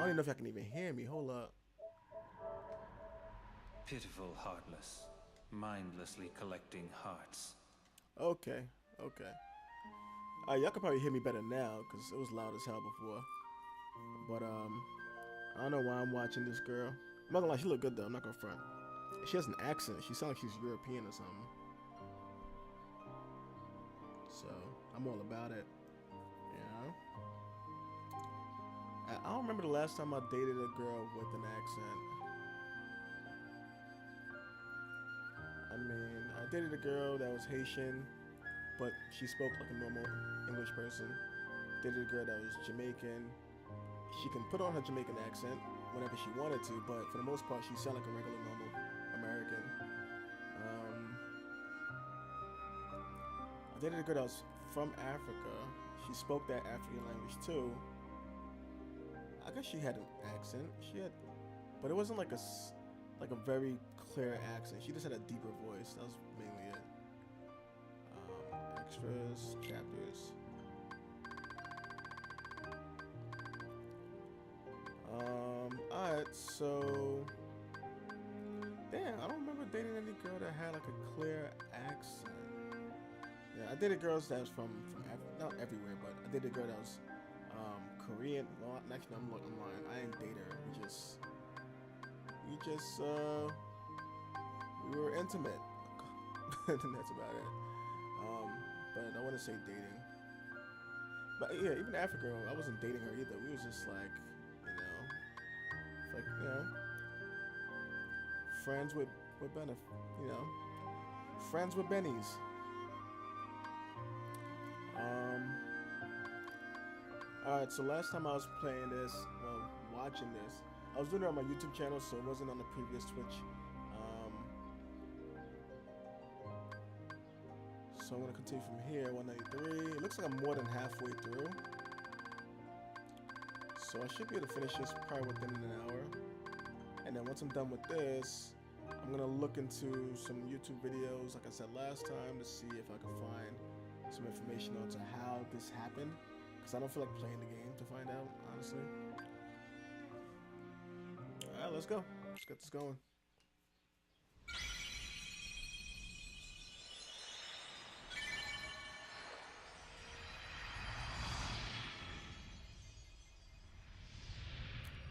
don't even know if y'all can even hear me. Hold up. Pitiful heartless, mindlessly collecting hearts. Okay, okay. Y'all can probably hear me better now because it was loud as hell before. But I don't know why I'm watching this girl. I'm not gonna lie, she look good though. I'm not gonna front. She has an accent. She sounds like she's European or something. So I'm all about it. You know. I don't remember the last time I dated a girl with an accent. I mean, I dated a girl that was Haitian, but she spoke like a normal English person. Dated a girl that was Jamaican. She can put on her Jamaican accent whenever she wanted to, but for the most part, she sounded like a regular, normal American. I dated a girl that was from Africa. She spoke that African language too. I guess she had an accent. She had, but it wasn't like like a very clear accent. She just had a deeper voice. That was mainly it. Extras, chapters. Alright, so damn, I don't remember dating any girl that had like a clear accent. Yeah, I dated girls that was from not everywhere, but I dated a girl that was Korean. Well, actually, I'm lying. I didn't date her. We were intimate. And that's about it. But I wouldn't say dating. But yeah, even Africa, I wasn't dating her either. We was just like, like friends with benefit, friends with bennies. Alright, so last time I was playing this, well, watching this, I was doing it on my YouTube channel, so it wasn't on the previous Twitch. So I'm gonna continue from here, 193. It looks like I'm more than halfway through. So I should be able to finish this probably within an hour. And then once I'm done with this, I'm gonna look into some YouTube videos, like I said last time, to see if I can find some information on to how this happened. Because I don't feel like playing the game to find out, honestly. Alright, let's go. Let's get this going.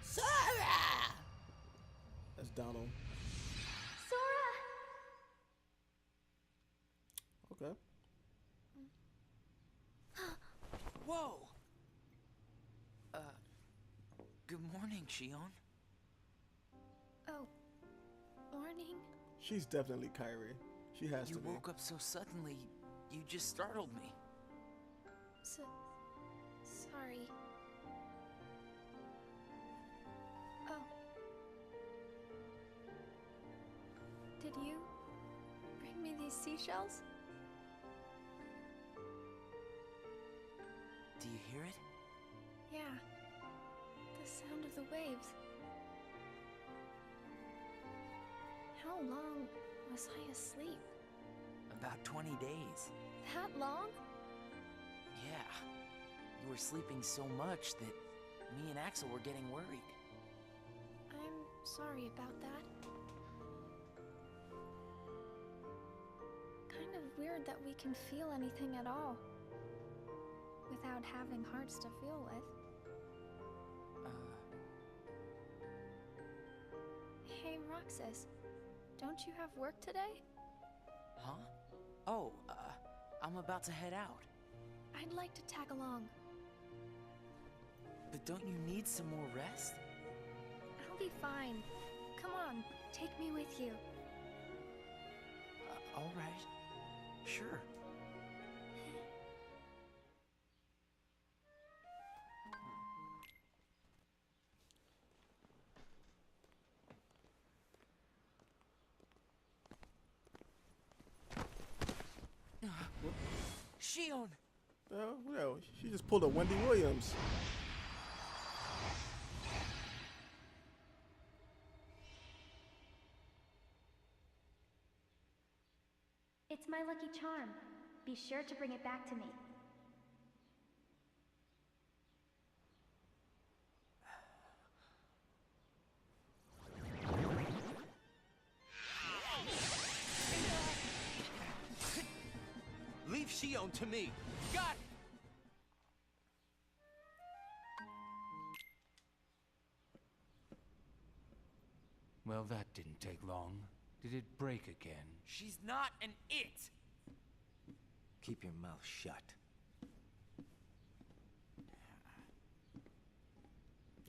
Sarah! That's Donald. Sora! Okay. Whoa! Good morning, Shion. Oh, morning. She's definitely Kyrie. She has to be. You woke up so suddenly, you just startled me. Sorry. Oh. Did you bring me these seashells? Do you hear it? Yeah. The sound of the waves. How long was I asleep? About 20 days. That long? Yeah. You were sleeping so much that me and Axel were getting worried. I'm sorry about that. Kind of weird that we can feel anything at all without having hearts to feel with. Hey, Roxas, don't you have work today? Huh? Oh, I'm about to head out. I'd like to tag along. But don't you need some more rest? I'll be fine. Come on, take me with you. All right. Sure. Shion! Well, she just pulled a Wendy Williams. It's my lucky charm. Be sure to bring it back to me. belong to me. Got it! Well, that didn't take long. Did it break again? She's not an it! Keep your mouth shut.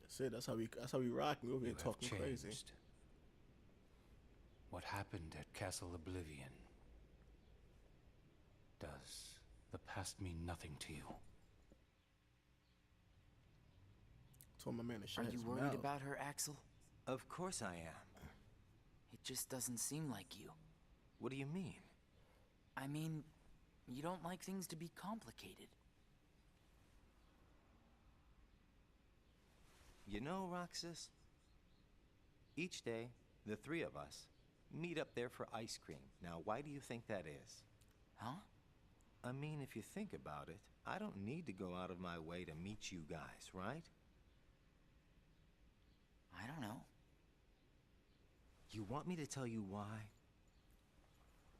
That's it. That's how we rock. We over here You have talking crazy. changed. What happened at Castle Oblivion? Does the past mean nothing to you? Told my man to shut Are his you worried mouth. about her, Axel? Of course I am. It just doesn't seem like you. What do you mean? I mean, you don't like things to be complicated. You know, Roxas, each day, the three of us meet up there for ice cream. Now, why do you think that is? Huh? I mean, if you think about it, I don't need to go out of my way to meet you guys, right? I don't know. You want me to tell you why?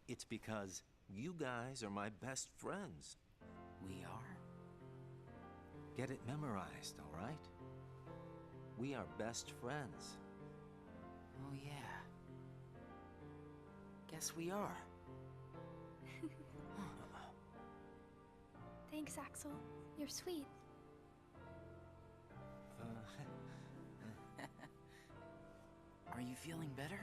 It's because you guys are my best friends. We are? Get it memorized, all right? We are best friends. Oh, yeah. Guess we are. Thanks, Axel. You're sweet. Are you feeling better?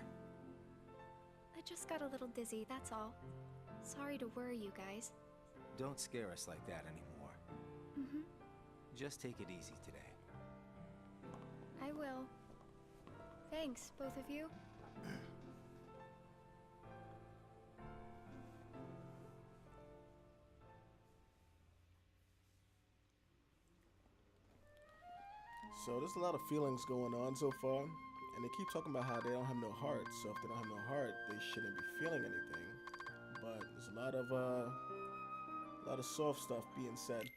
I just got a little dizzy, that's all. Sorry to worry you guys. Don't scare us like that anymore. Mm-hmm. Just take it easy today. I will. Thanks, both of you. So there's a lot of feelings going on so far, and they keep talking about how they don't have no heart. So if they don't have no heart, they shouldn't be feeling anything. But there's a lot of soft stuff being said.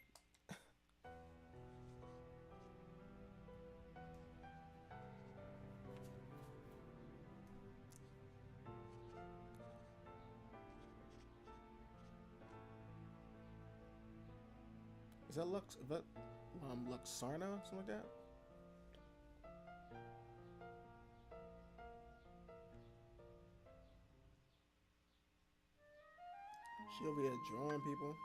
Is that Luxarna, something like that? She over here drawing people.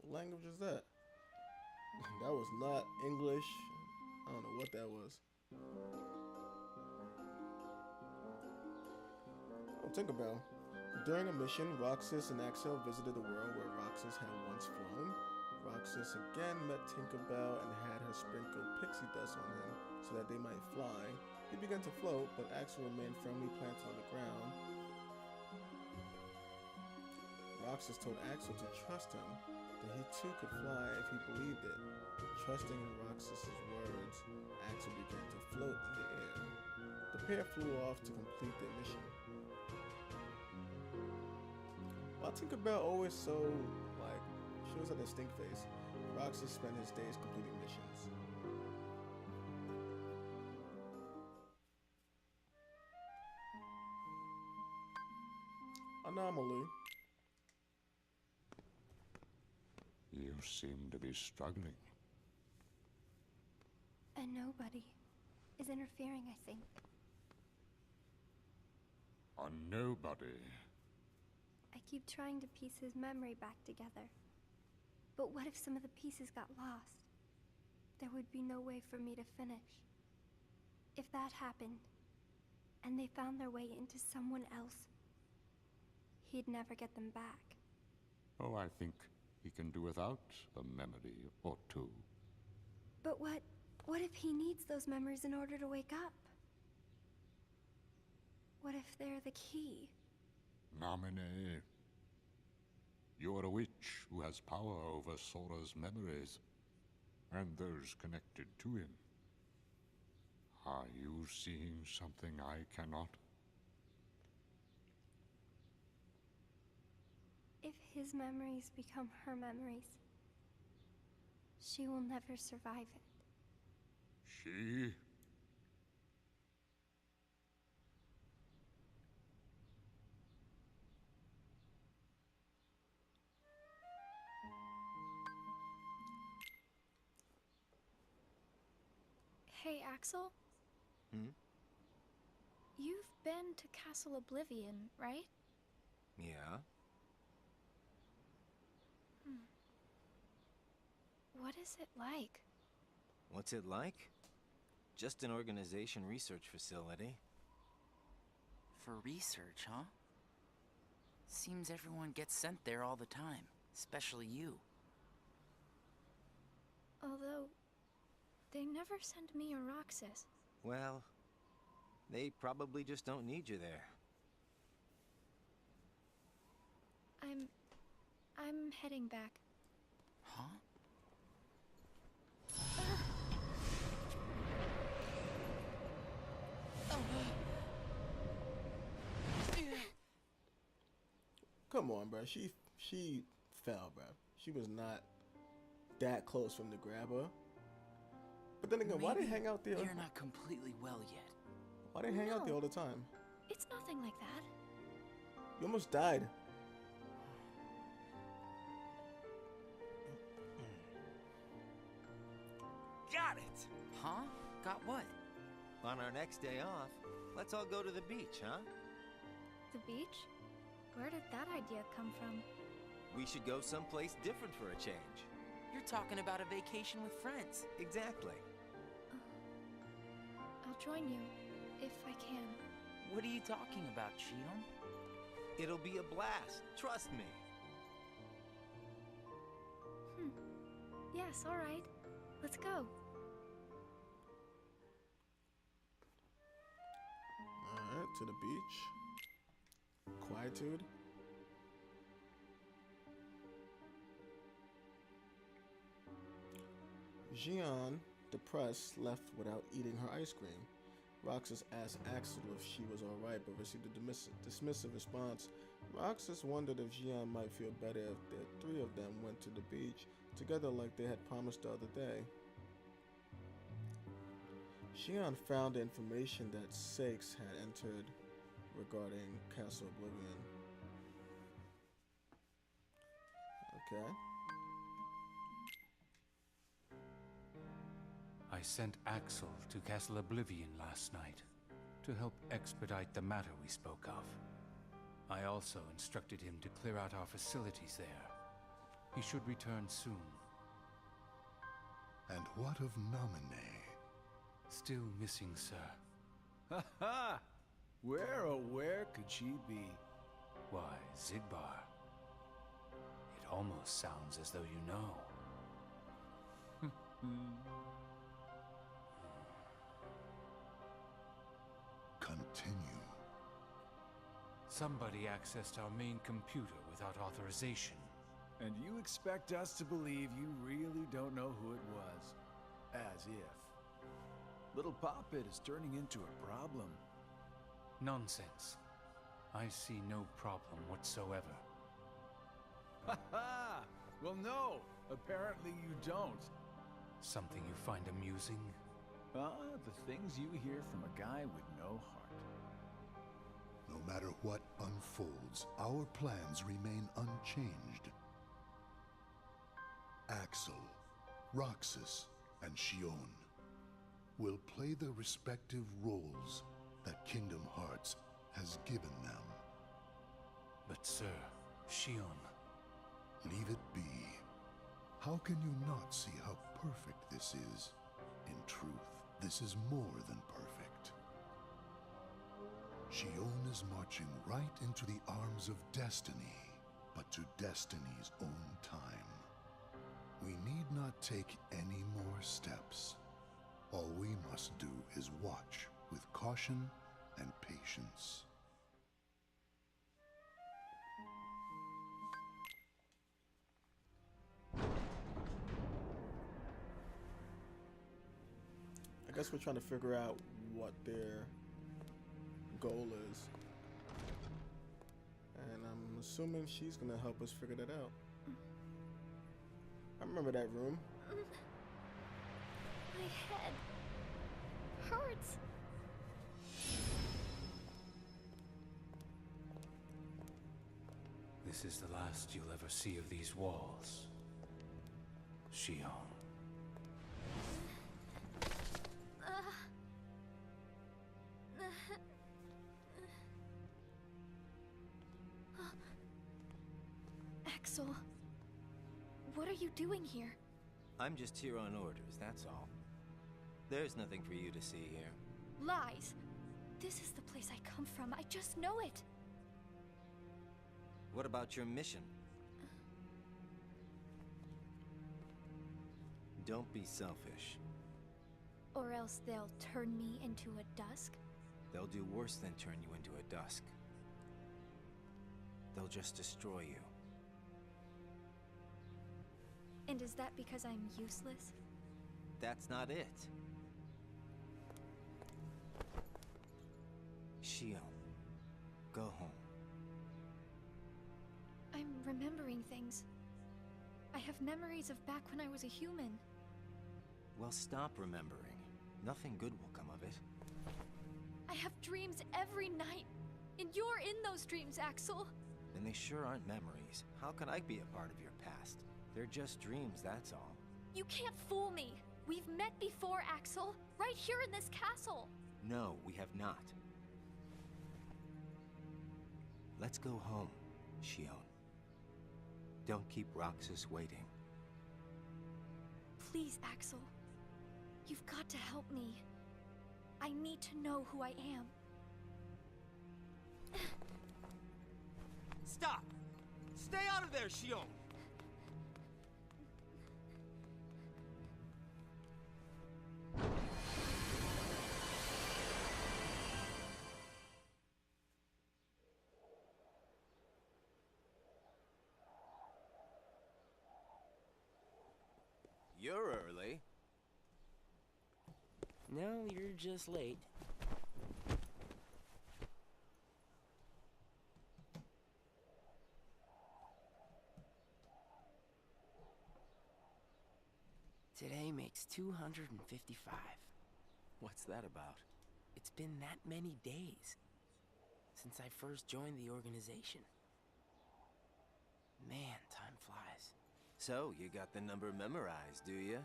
What language is that? That was not English. I don't know what that was. Oh, Tinkerbell. During a mission, Roxas and Axel visited the world where Roxas had once flown. Roxas again met Tinkerbell and had her sprinkle pixie dust on him so that they might fly. He began to float, but Axel remained firmly planted on the ground. Roxas told Axel to trust him, that he too could fly if he believed it. Trusting in Roxas's words, Axel began to float in the air. The pair flew off to complete their mission. While Tinkerbell always so, she always had a stink face, Roxas spent his days completing missions. Anomaly. You seem to be struggling. And nobody is interfering, I think. A nobody. I keep trying to piece his memory back together. But what if some of the pieces got lost? There would be no way for me to finish. If that happened, and they found their way into someone else, he'd never get them back. Oh, I think he can do without a memory or two. But what if he needs those memories in order to wake up? What if they're the key? Namine. You're a witch who has power over Sora's memories, and those connected to him. Are you seeing something I cannot? his memories become her memories, she will never survive it. She? Hey, Axel? Hmm? You've been to Castle Oblivion, right? Yeah? What is it like? What's it like? Just an organization research facility. For research, huh? Seems everyone gets sent there all the time, especially you. Although, they never send me or Roxas. Well, they probably just don't need you there. I'm heading back. Huh? Come on, bro. She fell, bro. She was not that close from the grab her. But then again, why they hang out there? You're not completely well yet. Why they hang out there all the time? It's nothing like that. You almost died. Got it! Huh? Got what? On our next day off, let's all go to the beach, huh? The beach? Where did that idea come from? We should go someplace different for a change. You're talking about a vacation with friends. Exactly. I'll join you, if I can. What are you talking about, Shion? It'll be a blast, trust me. Yes, alright. Let's go. Alright, to the beach. Quietude. Xion, depressed, left without eating her ice cream. Roxas asked Axel if she was alright, but received a dismissive response. Roxas wondered if Xion might feel better if the three of them went to the beach together like they had promised the other day. Xion found the information that Sakes had entered regarding Castle Oblivion. Okay. I sent Axel to Castle Oblivion last night to help expedite the matter we spoke of. I also instructed him to clear out our facilities there. He should return soon. And what of Naminé? Still missing, sir. Ha ha! Where, oh where could she be? Why, Zigbar. It almost sounds as though you know. Continue. Somebody accessed our main computer without authorization. And you expect us to believe you really don't know who it was? As if. Little Poppet is turning into a problem. Nonsense. I see no problem whatsoever. Ha ha! Well, no, apparently you don't. Something you find amusing? The things you hear from a guy with no heart. No matter what unfolds, our plans remain unchanged. Axel, Roxas, and Shion will play the respective roles that Kingdom Hearts has given them. But sir, Shion... Leave it be. How can you not see how perfect this is? In truth, this is more than perfect. Shion is marching right into the arms of destiny, but to destiny's own time. We need not take any more steps. All we must do is watch with caution and patience. I guess we're trying to figure out what their goal is. And I'm assuming she's gonna help us figure that out. I remember that room. My head hurts. This is the last you'll ever see of these walls, Shion. Axel, what are you doing here? I'm just here on orders, that's all. There's nothing for you to see here. Lies. This is the place I come from. I just know it. What about your mission? Don't be selfish. Or else they'll turn me into a dusk? They'll do worse than turn you into a dusk. They'll just destroy you. And is that because I'm useless? That's not it. Shion, go home. I'm remembering things. I have memories of back when I was a human. Well, stop remembering. Nothing good will come of it. I have dreams every night. And you're in those dreams, Axel. And they sure aren't memories. How can I be a part of your past? They're just dreams, that's all. You can't fool me. We've met before, Axel. Right here in this castle. No, we have not. Let's go home, Shion. Don't keep Roxas waiting. Please, Axel. You've got to help me. I need to know who I am. Stop! Stay out of there, Shion! You're early. No, you're just late. Today makes 255. What's that about? It's been that many days since I first joined the organization. Man, time flies. So, you got the number memorized, do you?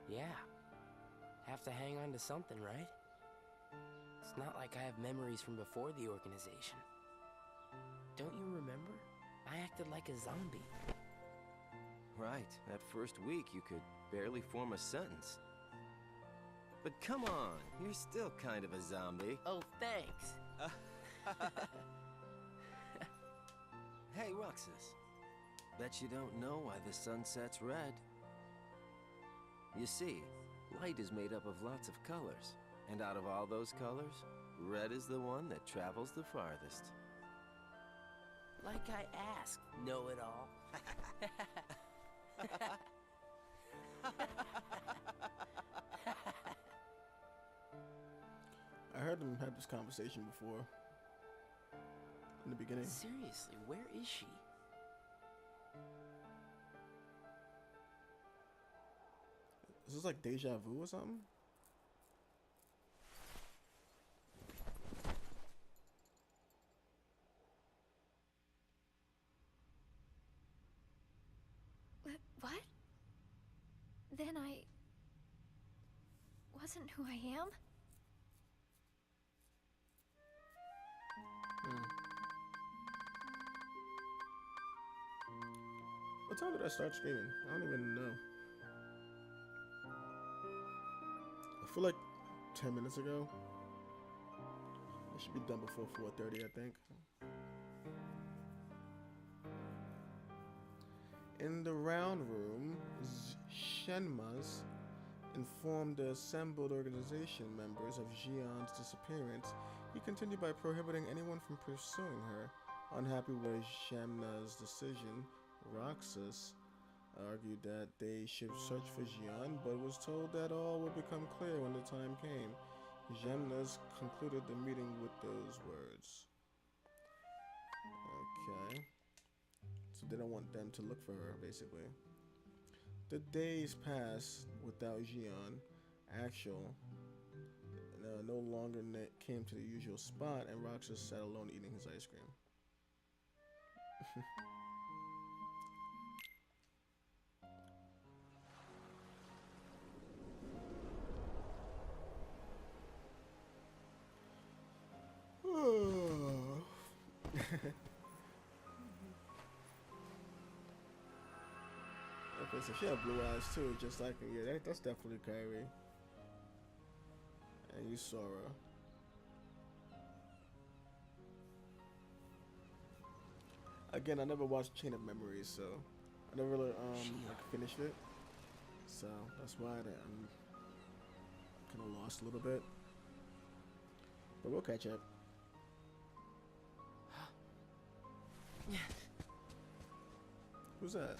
Yeah. Have to hang on to something, right? It's not like I have memories from before the organization. Don't you remember? I acted like a zombie. Right. That first week, you could barely form a sentence. But come on, you're still kind of a zombie. Oh, thanks. Hey, Roxas. Bet you don't know why the sun sets red. You see, light is made up of lots of colors. And out of all those colors, red is the one that travels the farthest. Like I asked, know-it-all. I heard them have this conversation before. In the beginning. Seriously, where is she? Is this like deja vu or something? What? Then I wasn't who I am? What time did I start streaming? I don't even know. I feel like 10 minutes ago. It should be done before 4:30, I think. In the round room, Shenmaz informed the assembled organization members of Xion's disappearance. He continued by prohibiting anyone from pursuing her. Unhappy with Shenmaz's decision, Roxas argued that they should search for Xion, but was told that all would become clear when the time came. Shenmaz concluded the meeting with those words. Okay. So they don't want them to look for her, basically. The days pass without Xion. Actual no longer came to the usual spot, and Roxas sat alone eating his ice cream. Okay, so she had blue eyes too, just like her. Yeah, that's definitely Kyrie. And you Sora. Again, I never watched Chain of Memories, so I never really like finished it. So that's why I'm kind of lost a little bit. But we'll catch up. Who's that?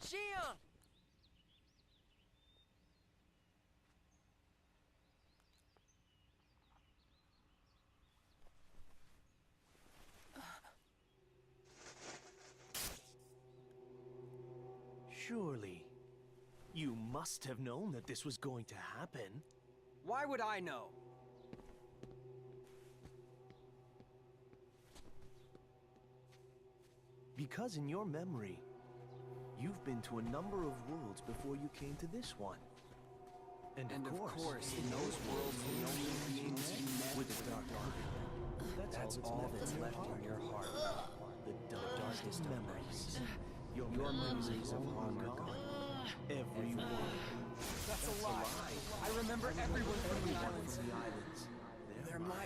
Xion! Surely, you must have known that this was going to happen. Why would I know? Because in your memory, you've been to a number of worlds before you came to this one. And of course, in those worlds, the only beings you met with the Dark Ark. That's all that's left in your heart. The darkest memories. Your memories of long gone. Everyone. That's a lie. I remember everyone from the islands. They're my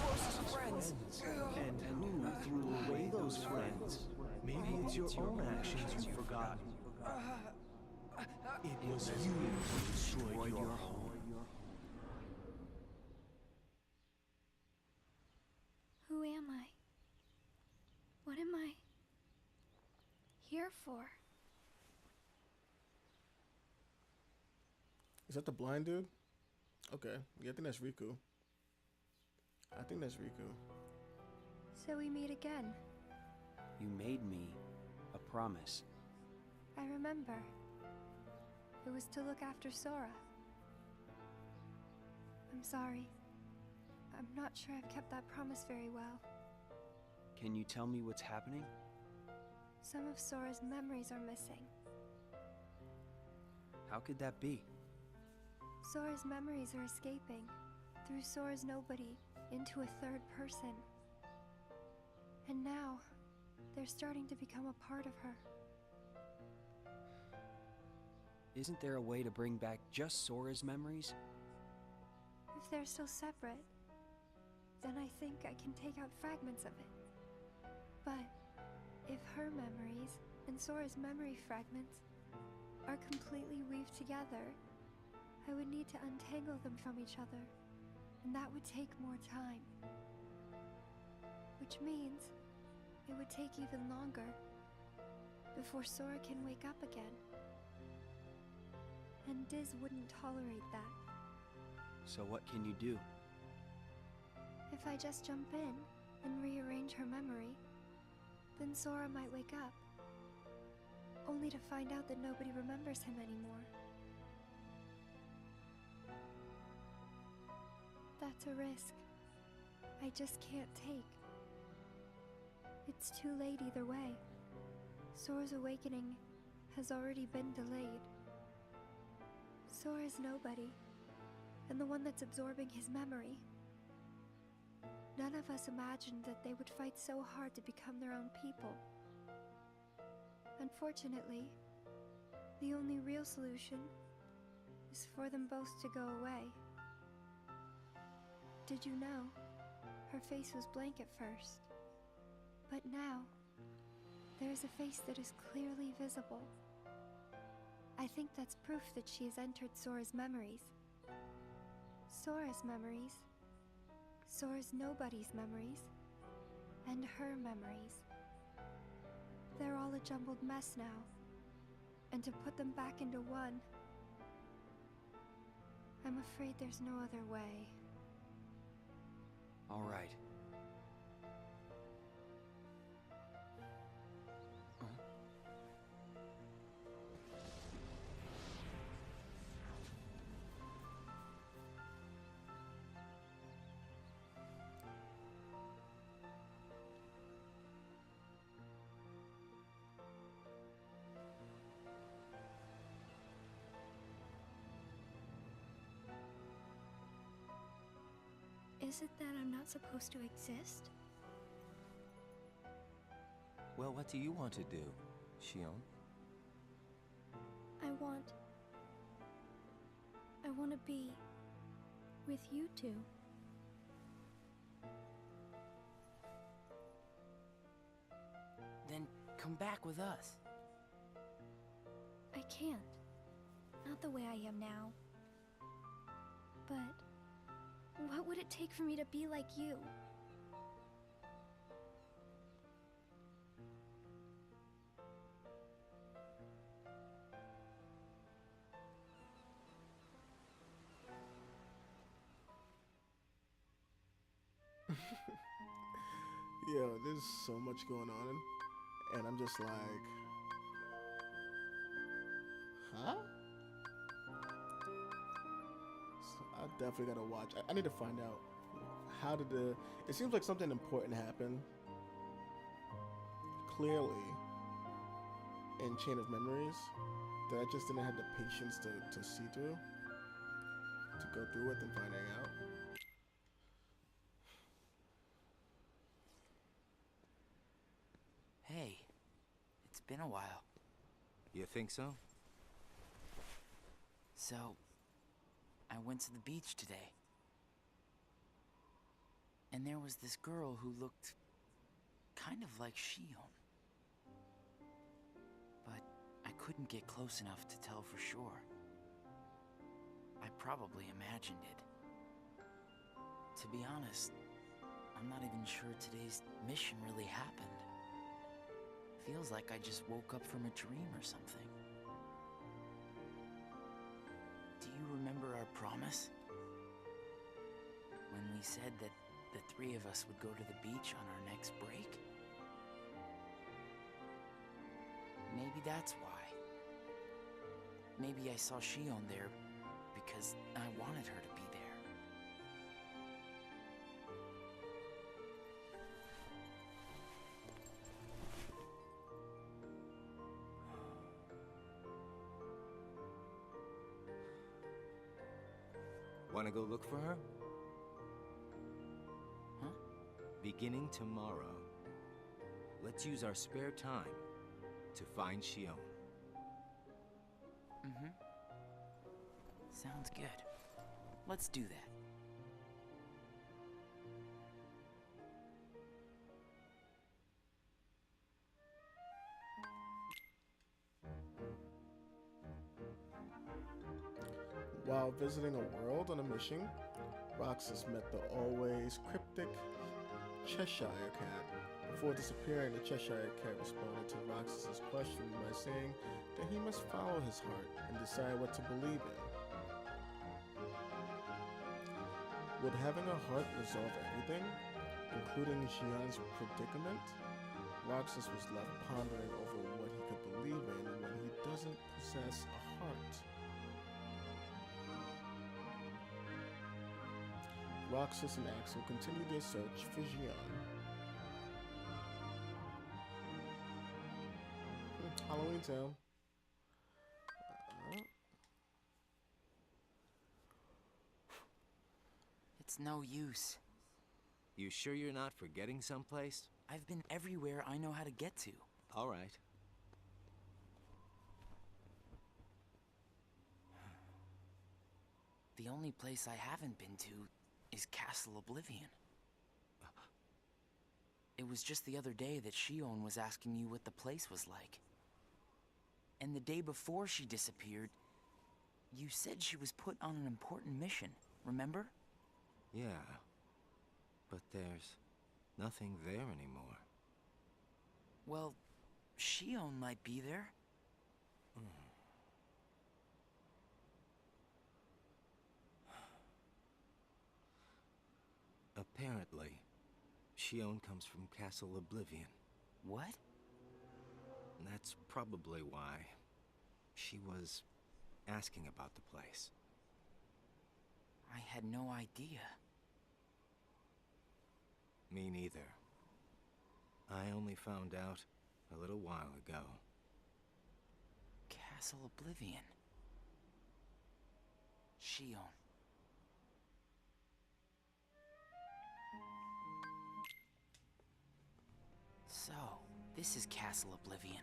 closest friends. And who threw away those friends? Maybe it's your own actions you've forgotten. It was you who destroyed your home. Who am I? What am I here for? Is that the blind dude? Okay, yeah, I think that's Riku. I think that's Riku. So we meet again. You made me a promise. I remember. It was to look after Sora. I'm sorry. I'm not sure I've kept that promise very well. Can you tell me what's happening? Some of Sora's memories are missing. How could that be? Sora's memories are escaping through Sora's nobody into a third person. And now, they're starting to become a part of her. Isn't there a way to bring back just Sora's memories? If they're still separate, then I think I can take out fragments of it. But if her memories and Sora's memory fragments are completely weaved together, I would need to untangle them from each other, and that would take more time. Which means it would take even longer before Sora can wake up again. And Diz wouldn't tolerate that. So what can you do? If I just jump in and rearrange her memory, then Sora might wake up, only to find out that nobody remembers him anymore. That's a risk I just can't take. It's too late either way. Sora's awakening has already been delayed. Sora's nobody, and the one that's absorbing his memory. None of us imagined that they would fight so hard to become their own people. Unfortunately, the only real solution is for them both to go away. Did you know? Her face was blank at first. But now, there is a face that is clearly visible. I think that's proof that she has entered Sora's memories. Sora's memories. Sora's nobody's memories. And her memories. They're all a jumbled mess now. And to put them back into one I'm afraid there's no other way. All right. Is it that I'm not supposed to exist? Well, what do you want to do, Shion? I want to be with you two. Then come back with us. I can't. Not the way I am now. But what would it take for me to be like you? Yo, there's so much going on, and I'm just like, huh? So I definitely gotta watch. I need to find out how did the. It seems like something important happened. Clearly, in Chain of Memories, that I just didn't have the patience to see through, to go through with and finding out. Hey, it's been a while. You think so? So, I went to the beach today. And there was this girl who looked kind of like Shion. But I couldn't get close enough to tell for sure. I probably imagined it. To be honest, I'm not even sure today's mission really happened. Feels like I just woke up from a dream or something. Do you remember our promise? When we said that the three of us would go to the beach on our next break? Maybe that's why. Maybe I saw Shion there because I wanted her to be there. Want to go look for her? Huh? Beginning tomorrow, let's use our spare time to find Shion. Mm-hmm. Sounds good. Let's do that. While visiting a world on a mission, Roxas met the always cryptic Cheshire Cat. Before disappearing, the Cheshire Cat responded to Roxas's question by saying that he must follow his heart and decide what to believe in. Would having a heart resolve everything, including Xian's predicament? Roxas was left pondering over what he could believe in when he doesn't possess a heart. Roxas and Axel continue their search for Xian. Halloween Town. It's no use. You sure you're not forgetting someplace? I've been everywhere I know how to get to. All right. The only place I haven't been to is Castle Oblivion. It was just the other day that Shion was asking you what the place was like. And the day before she disappeared, you said she was put on an important mission, remember? Yeah. But there's nothing there anymore. Well, Shion might be there. Apparently, Shion comes from Castle Oblivion. What? And that's probably why she was asking about the place. I had no idea. Me neither. I only found out a little while ago. Castle Oblivion. Shion. So, this is Castle Oblivion.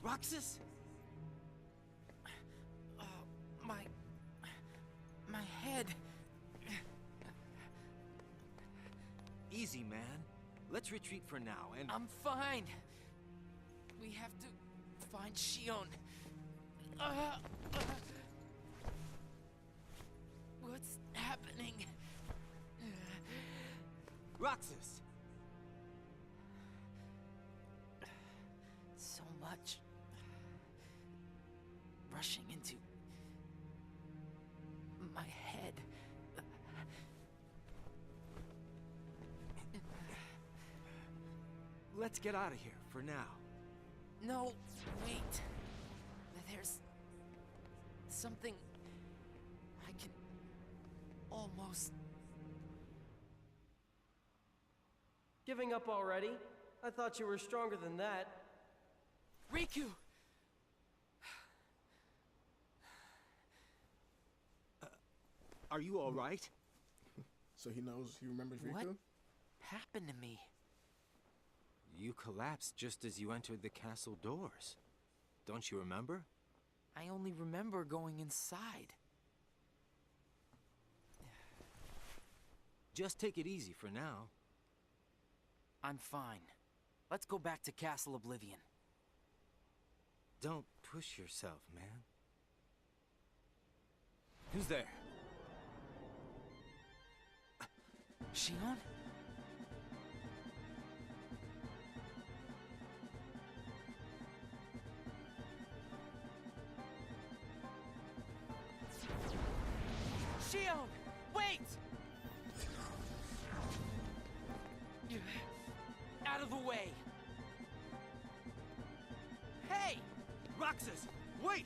Roxas? Oh, my head. Easy, man. Let's retreat for now, and... I'm fine. We have to find Shion. What's happening? Roxas! So much rushing into my head. Let's get out of here for now. No, wait. There's something I can almost... Giving up already? I thought you were stronger than that. Riku! Are you all right? So he remembers Riku? What happened to me? You collapsed just as you entered the castle doors. Don't you remember? I only remember going inside. Just take it easy for now. I'm fine. Let's go back to Castle Oblivion. Don't push yourself, man. Who's there? Shion? Shion! Wait! Out of the way! Hey! Roxas, wait!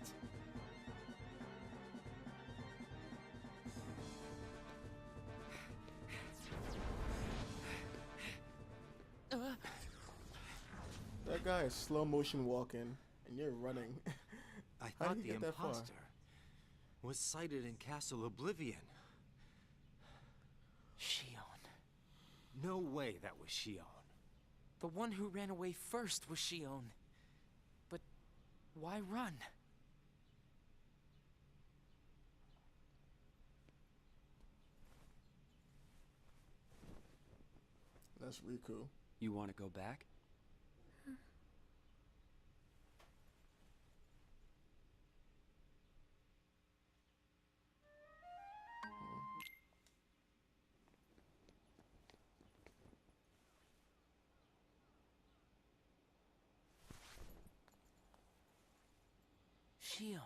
That guy is slow motion walking, and you're running. I How thought did he the get that far? imposter was sighted in Castle Oblivion. Shion. No way that was Shion. The one who ran away first was Shion. But why run? That's Riku. You want to go back? Shion.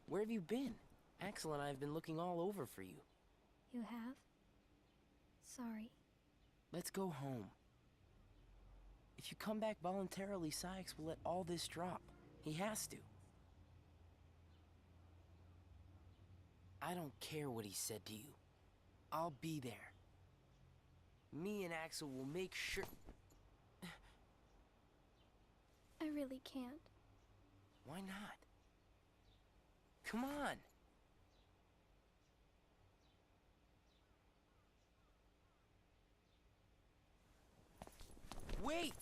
Where have you been? Axel and I have been looking all over for you. You have? Sorry. Let's go home. If you come back voluntarily, Sykes will let all this drop. He has to. I don't care what he said to you. I'll be there. Me and Axel will make sure... I really can't. Why not? Come on. Wait!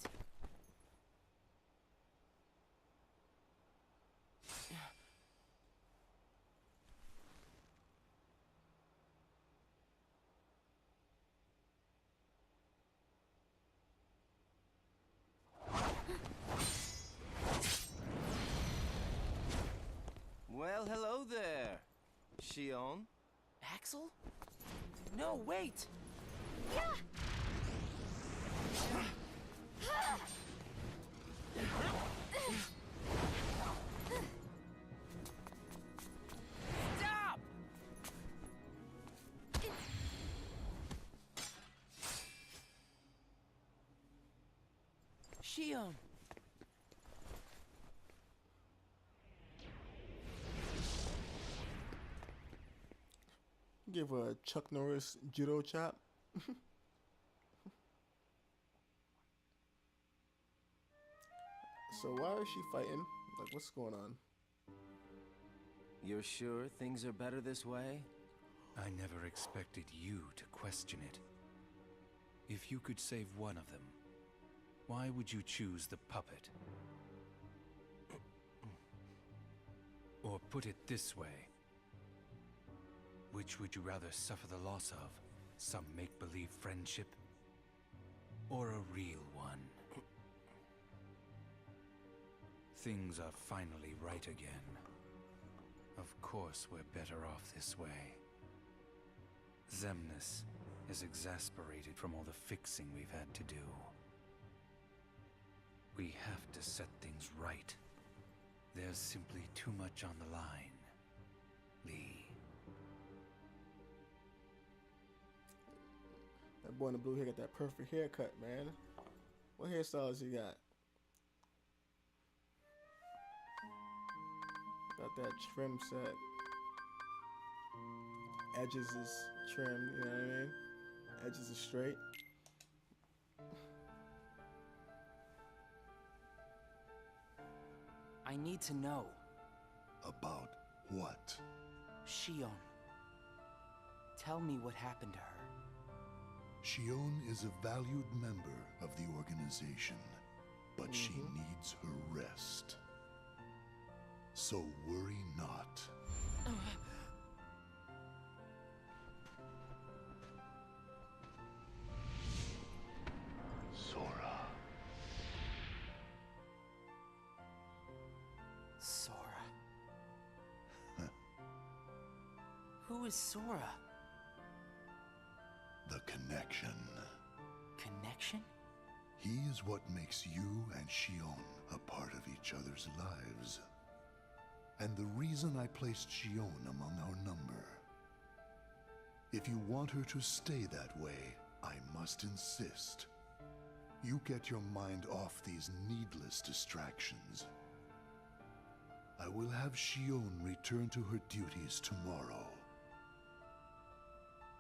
Well, hello there, Shion. Axel? No, wait! Shion! Give her a Chuck Norris judo chop. So why is she fighting? Like, what's going on? You're sure things are better this way? I never expected you to question it. If you could save one of them, why would you choose the puppet? Or put it this way, which would you rather suffer the loss of? Some make-believe friendship? Or a real one? Things are finally right again. Of course we're better off this way. Xemnas is exasperated from all the fixing we've had to do. We have to set things right. There's simply too much on the line, Lee. That boy in the blue hair got that perfect haircut, man. What hairstyles you got? Got that trim set. Edges is trimmed, you know what I mean? Edges are straight. I need to know. About what? Shion. Tell me what happened to her. Shion is a valued member of the organization, but she needs her rest. So worry not. Sora. Sora. Who is Sora? The connection. Connection? He is what makes you and Shion a part of each other's lives. And the reason I placed Shion among our number. If you want her to stay that way, I must insist. You get your mind off these needless distractions. I will have Shion return to her duties tomorrow.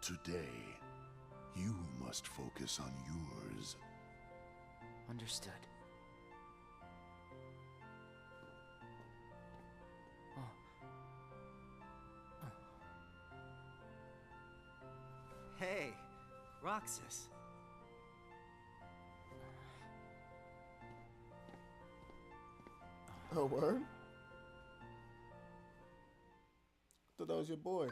Today, you must focus on yours. Understood. Hey, Roxas. Oh, word? Thought that was your boy.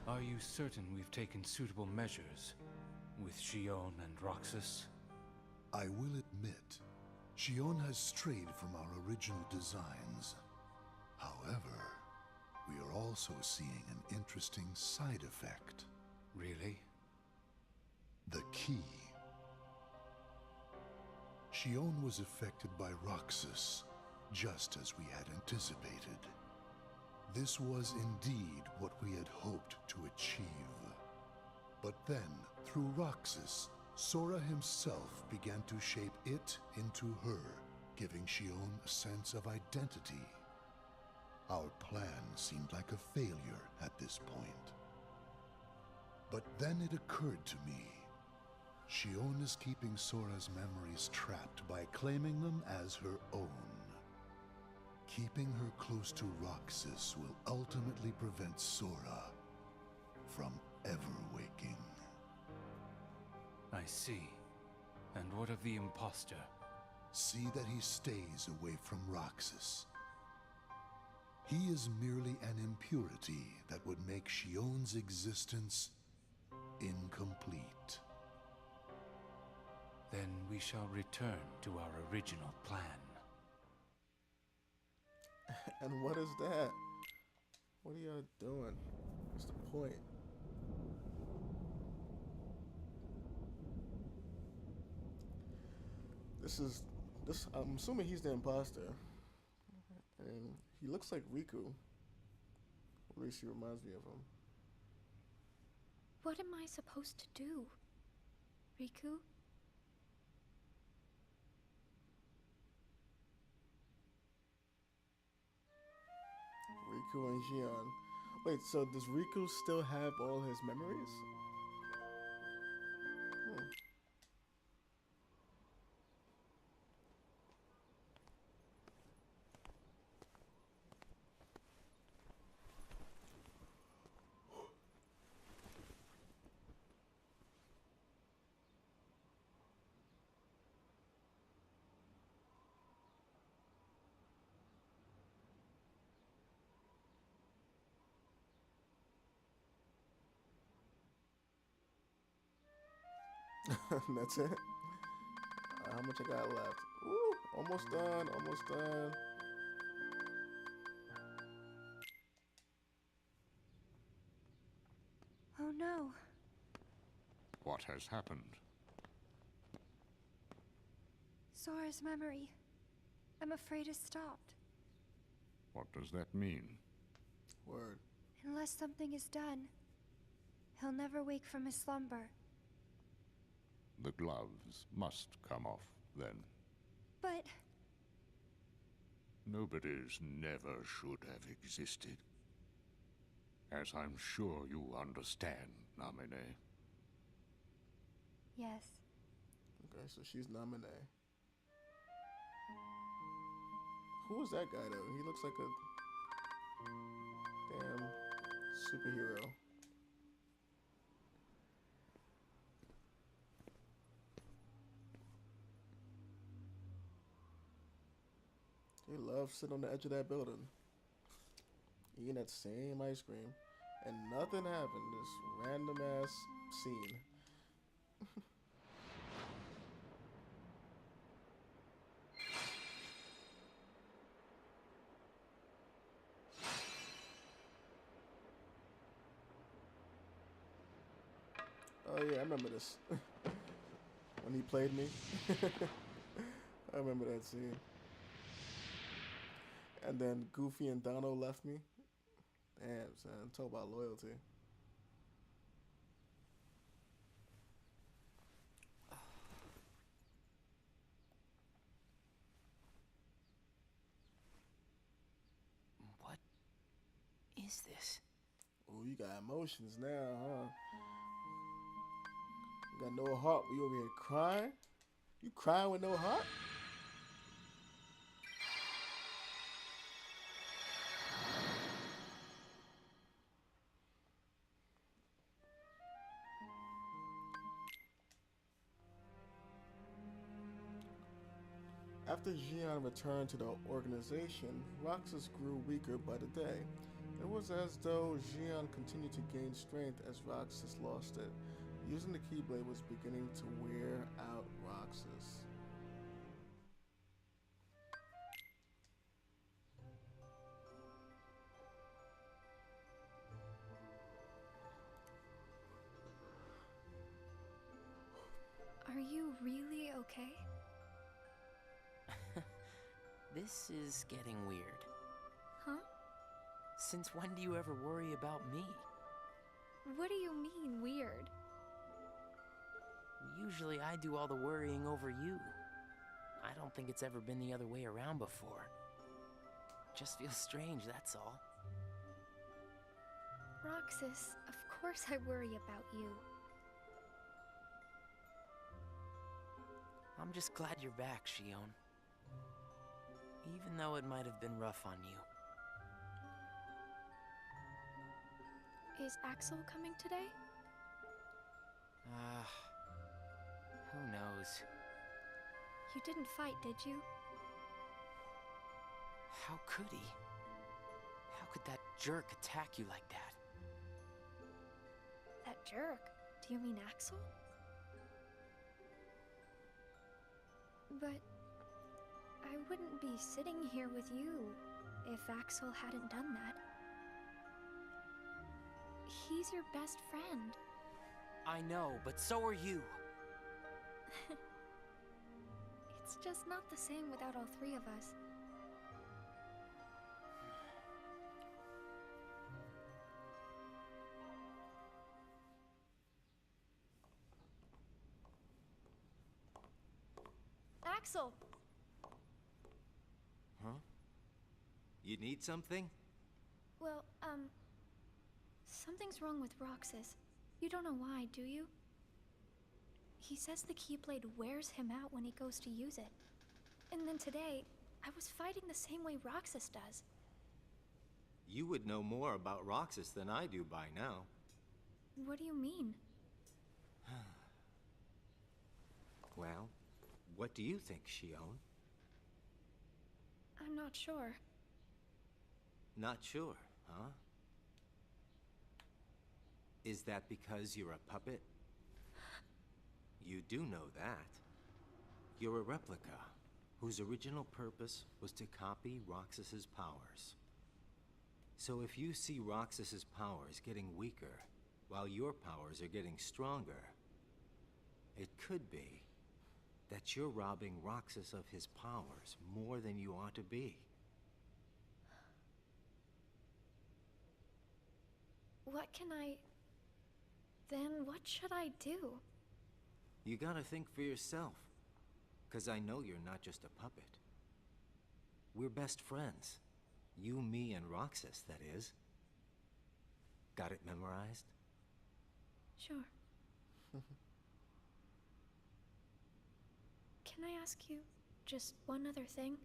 Are you certain we've taken suitable measures with Shion and Roxas? I will admit, Shion has strayed from our original designs. However, we are also seeing an interesting side effect. Really? The key. Shion was affected by Roxas, just as we had anticipated. This was indeed what we had hoped to achieve. But then, through Roxas, Sora himself began to shape it into her, giving Shion a sense of identity. Our plan seemed like a failure at this point. But then it occurred to me. Shion is keeping Sora's memories trapped by claiming them as her own. Keeping her close to Roxas will ultimately prevent Sora from ever waking. I see. And what of the imposter? See that he stays away from Roxas. He is merely an impurity that would make Shion's existence incomplete. Then we shall return to our original plan. And what is that? What are y'all doing? What's the point? I'm assuming he's the imposter. And he looks like Riku. At least he reminds me of him. What am I supposed to do? Riku? Riku and Xion. Wait, so does Riku still have all his memories? Hmm. That's it. How much I got left? Ooh, almost done. Almost done. Oh no. What has happened? Sora's memory. I'm afraid it's stopped. What does that mean? Word. Unless something is done, he'll never wake from his slumber. The gloves must come off, then. But... Nobody's never should have existed. As I'm sure you understand, Namine. yes. Okay, so she's Naminé. Who is that guy, though? He looks like a damn superhero. He loves sitting on the edge of that building, eating that same ice cream, and nothing happened. This random ass scene. Oh yeah, I remember this. When he played me. I remember that scene. And then Goofy and Dono left me. Damn, son. Talk about loyalty. What is this? Oh, you got emotions now, huh? You got no heart, but you over here crying? You crying with no heart? After Xion returned to the organization, Roxas grew weaker by the day. It was as though Xion continued to gain strength as Roxas lost it. Using the Keyblade was beginning to wear out Roxas. Are you really okay? This is getting weird. Huh? Since when do you ever worry about me? What do you mean, weird? Usually I do all the worrying over you. I don't think it's ever been the other way around before. Just feels strange, that's all. Roxas, of course I worry about you. I'm just glad you're back, Xion. Even though it might have been rough on you. Is Axel coming today? Who knows? You didn't fight, did you? How could he? How could that jerk attack you like that? That jerk? Do you mean Axel? But I wouldn't be sitting here with you if Axel hadn't done that. He's your best friend. I know, but so are you. It's just not the same without all three of us. Axel! Huh? You need something? Well, something's wrong with Roxas. You don't know why, do you? He says the Keyblade wears him out when he goes to use it. And then today, I was fighting the same way Roxas does. You would know more about Roxas than I do by now. What do you mean? Well, what do you think, Shion? I'm not sure. Not sure, huh? Is that because you're a puppet? You do know that. You're a replica, whose original purpose was to copy Roxas's powers. So if you see Roxas's powers getting weaker, while your powers are getting stronger, it could be that you're robbing Roxas of his powers more than you ought to be. What can I... Then what should I do? You gotta think for yourself, 'cause I know you're not just a puppet. We're best friends. You, me, and Roxas, that is. Got it memorized? Sure. Can I ask you just one other thing?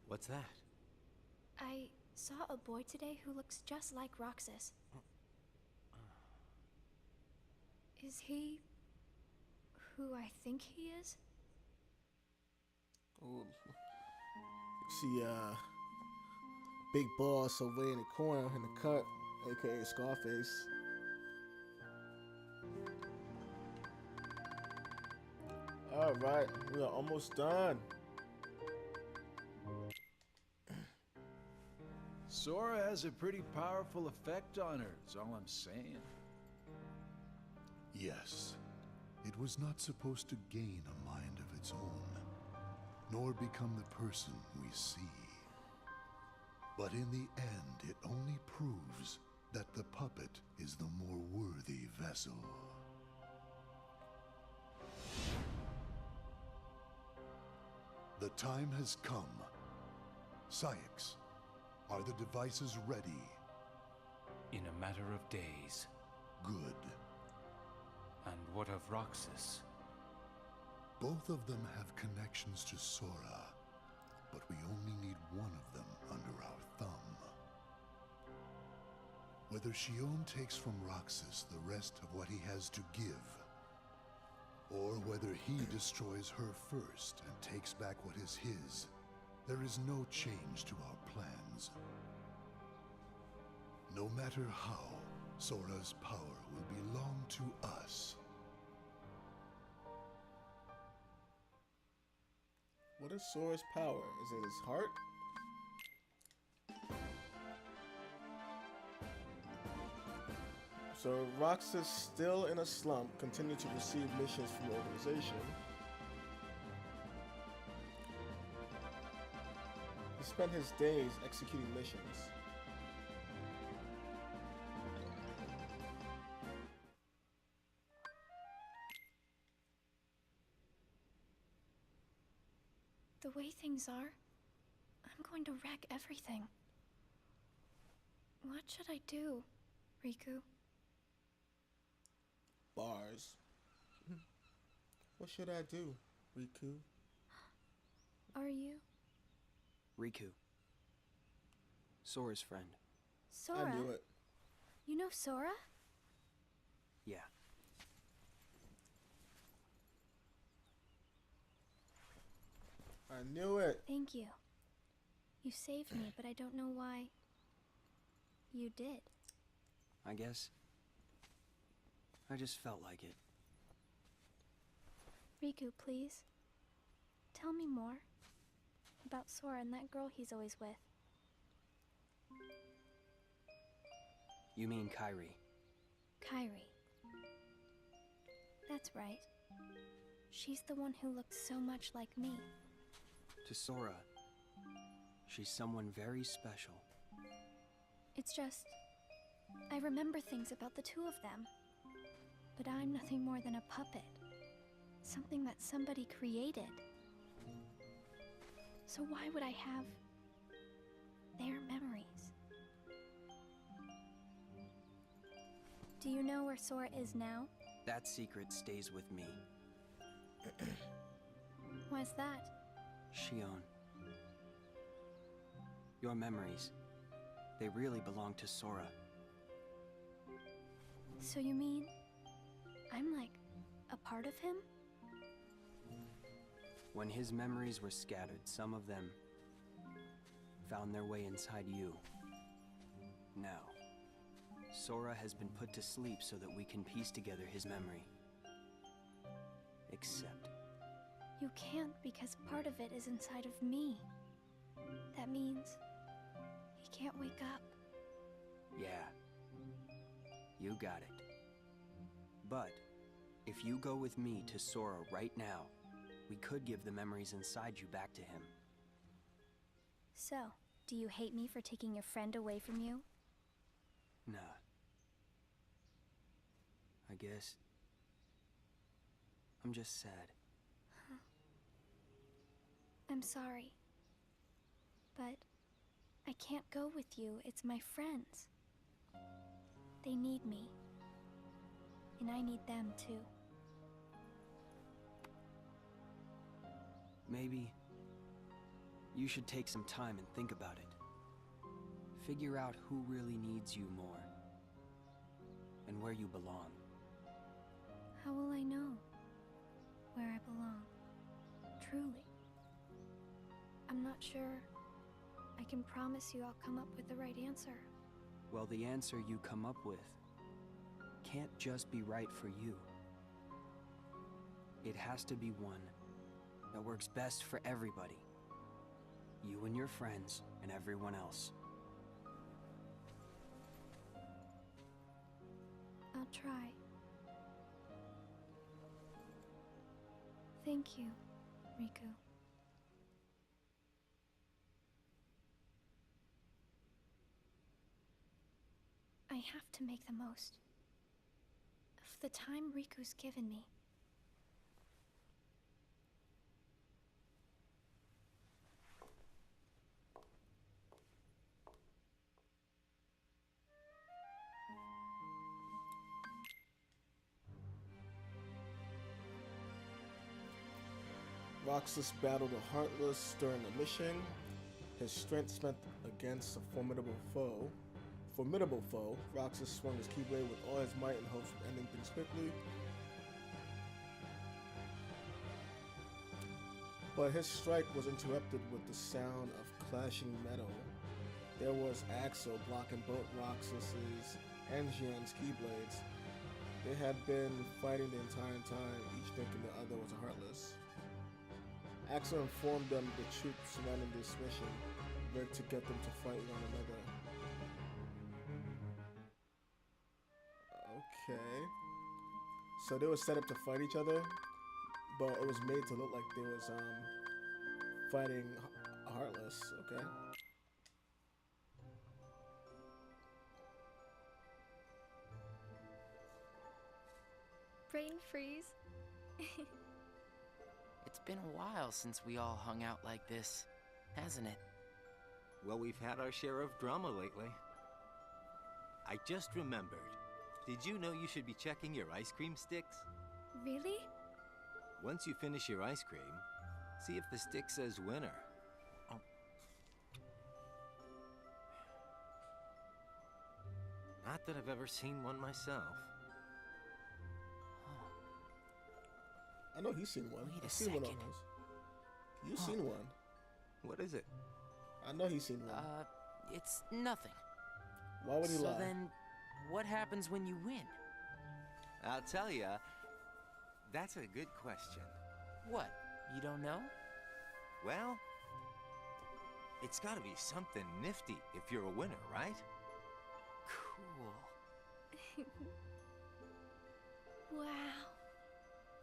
What's that? I saw a boy today who looks just like Roxas. Is he who I think he is? Oh, see, big boss over in the corner in the cut, aka Scarface. All right, we are almost done. Sora has a pretty powerful effect on her, is all I'm saying. Yes, it was not supposed to gain a mind of its own, nor become the person we see. But in the end, it only proves that the puppet is the more worthy vessel. The time has come. Syx, are the devices ready? In a matter of days. Good. And what of Roxas? Both of them have connections to Sora, but we only need one of them under our thumb. Whether Shion takes from Roxas the rest of what he has to give, or whether he destroys her first and takes back what is his, there is no change to our plans. No matter how, Sora's power will belong to us. What is Sora's power? Is it his heart? So Roxas, still in a slump, continued to receive missions from the organization. He spent his days executing missions. The way things are, I'm going to wreck everything. What should I do, Riku? Bars. What should I do, Riku? Are you? Riku. Sora's friend. Sora? I knew it. You know Sora? Yeah. I knew it. Thank you. You saved me, but I don't know why you did. I guess I just felt like it. Riku, please. Tell me more about Sora and that girl he's always with. You mean Kairi? Kairi. That's right. She's the one who looks so much like me. To Sora, she's someone very special. It's just, I remember things about the two of them. But I'm nothing more than a puppet. something that somebody created. So why would I have their memories? Do you know where Sora is now? That secret stays with me. Why's that? Shion. Your memories, they really belong to Sora. So you mean I'm like a part of him? When his memories were scattered, some of them found their way inside you. Now, Sora has been put to sleep so that we can piece together his memory. Except... You can't because part of it is inside of me. That means he can't wake up. Yeah. You got it. But, if you go with me to Sora right now, we could give the memories inside you back to him. So, do you hate me for taking your friend away from you? Nah. I guess... I'm just sad. I'm sorry. But I can't go with you. It's my friends. They need me. And I need them too. Maybe you should take some time and think about it. Figure out who really needs you more. And where you belong. How will I know where I belong? Truly. I'm not sure I can promise you I'll come up with the right answer. Well, the answer you come up with can't just be right for you. It has to be one that works best for everybody. You and your friends and everyone else. I'll try. Thank you, Riku. I have to make the most of the time Riku's given me. Roxas battled the Heartless during the mission. His strength spent against a formidable foe. Roxas swung his Keyblade with all his might in hopes of ending things quickly. But his strike was interrupted with the sound of clashing metal. There was Axel blocking both Roxas's and Xian's Keyblades. They had been fighting the entire time, each thinking the other was a Heartless. Axel informed them the truth surrounding this mission, rigged to get them to fight one another. Okay. So they were set up to fight each other, but it was made to look like they was fighting a Heartless, okay? Brain freeze. It's been a while since we all hung out like this, hasn't it? Well, we've had our share of drama lately. I just remembered. Did you know you should be checking your ice cream sticks? Really? Once you finish your ice cream, see if the stick says winner. Oh. Not that I've ever seen one myself. I know he's seen one. Wait a I've seen one of second. those. You've seen one. What is it? I know he's seen one. It's nothing. Why would he lie? So then, what happens when you win? I'll tell ya. That's a good question. What? You don't know? Well, it's gotta be something nifty if you're a winner, right? Cool. Wow.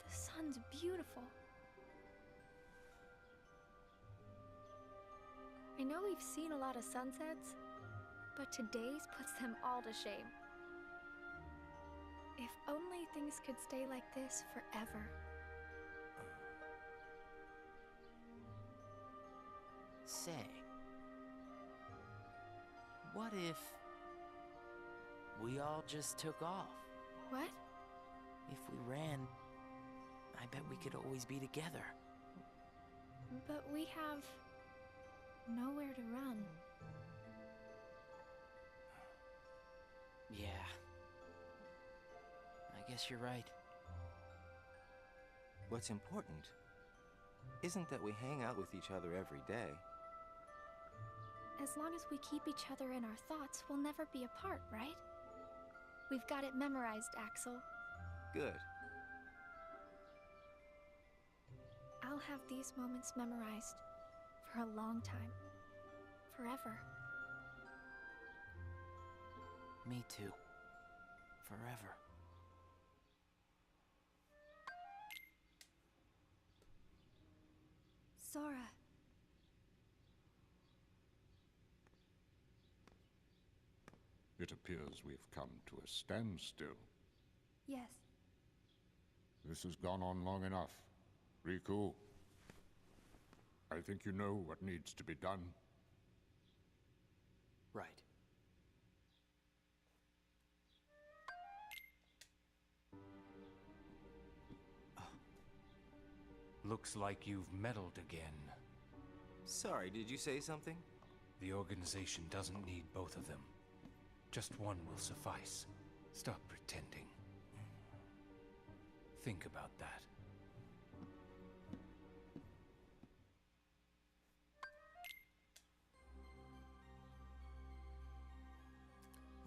The sun's beautiful. I know we've seen a lot of sunsets, but today's puts them all to shame. If only things could stay like this forever. Say, what if we all just took off? What? If we ran, I bet we could always be together. But we have nowhere to run. Yeah. I guess you're right. What's important isn't that we hang out with each other every day. As long as we keep each other in our thoughts, we'll never be apart, right? We've got it memorized, Axel. Good. I'll have these moments memorized for a long time. Forever. Me too. Forever. Sora. It appears we've come to a standstill. Yes. This has gone on long enough. Riku, I think you know what needs to be done. Right. Looks like you've meddled again. Sorry, did you say something? The organization doesn't need both of them. Just one will suffice. Stop pretending. Think about that.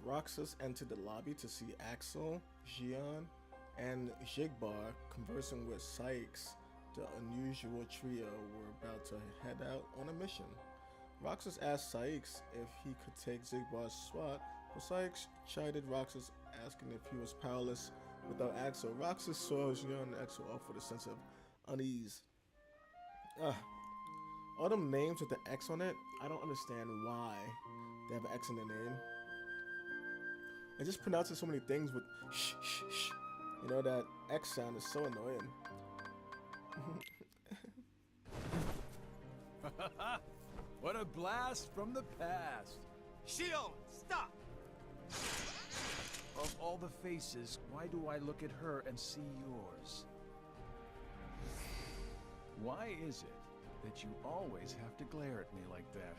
Roxas entered the lobby to see Axel, Xion, and Jigbar conversing with Sykes. The unusual trio were about to head out on a mission. Roxas asked Sykes if he could take Zigbar's SWAT, but Sykes chided Roxas, asking if he was powerless without Axel. Roxas saw Xion and Axel off with a sense of unease. All them names with the X on it, I don't understand why they have an X in their name. It just pronounces so many things with sh, sh, sh. You know, that X sound is so annoying. What a blast from the past! Shion, stop! Of all the faces, why do I look at her and see yours? Why is it that you always have to glare at me like that?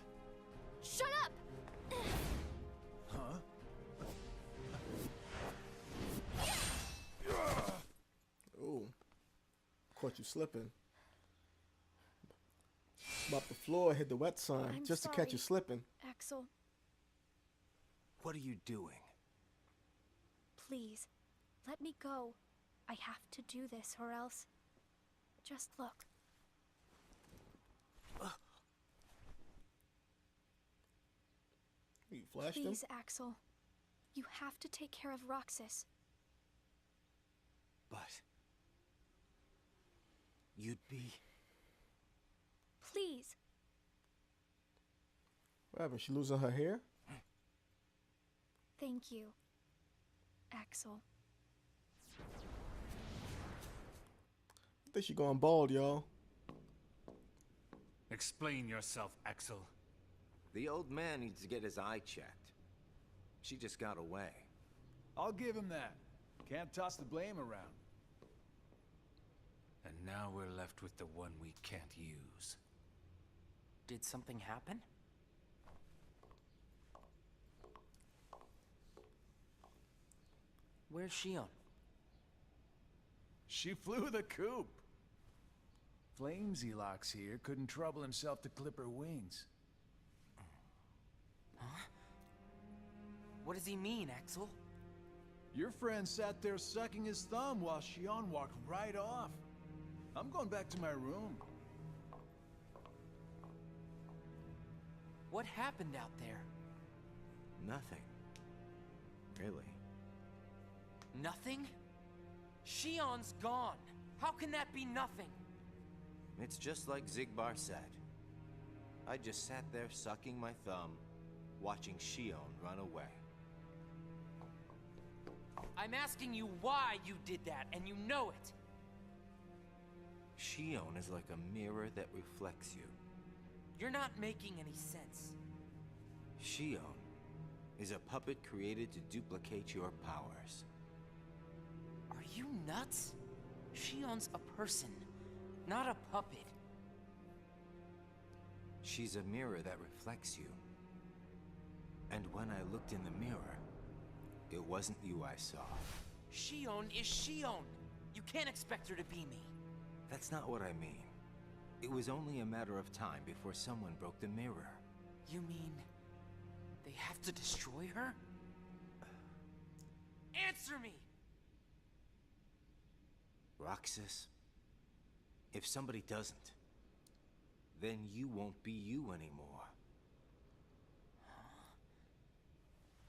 Shut up! Huh? Ooh. Caught you slipping. Mop the floor, hit the wet sign, I'm just sorry, to catch you slipping. Axel, What are you doing? please, let me go. I have to do this or else... Just look. You flashed him? Please, Axel. You have to take care of Roxas. But... you'd be... Please. What happened? She losing her hair? Thank you, Axel. I think she going bald, y'all. Explain yourself, Axel. The old man needs to get his eye checked. She just got away. I'll give him that. Can't toss the blame around. And now we're left with the one we can't use. Did something happen? Where's Shion? She flew the coop. Flamesy Locks here couldn't trouble himself to clip her wings. Huh? What does he mean, Axel? Your friend sat there sucking his thumb while Shion walked right off. I'm going back to my room. What happened out there? Nothing. Really. Nothing? Shion's gone. How can that be nothing? It's just like Zigbar said. I just sat there sucking my thumb, watching Shion run away. I'm asking you why you did that, and you know it. Shion is like a mirror that reflects you. You're not making any sense. Shion is a puppet created to duplicate your powers. Are you nuts? Shion's a person, not a puppet. She's a mirror that reflects you. And when I looked in the mirror, it wasn't you I saw. Shion is Shion. You can't expect her to be me. That's not what I mean. It was only a matter of time before someone broke the mirror. You mean they have to destroy her? Answer me! Roxas, if somebody doesn't, then you won't be you anymore.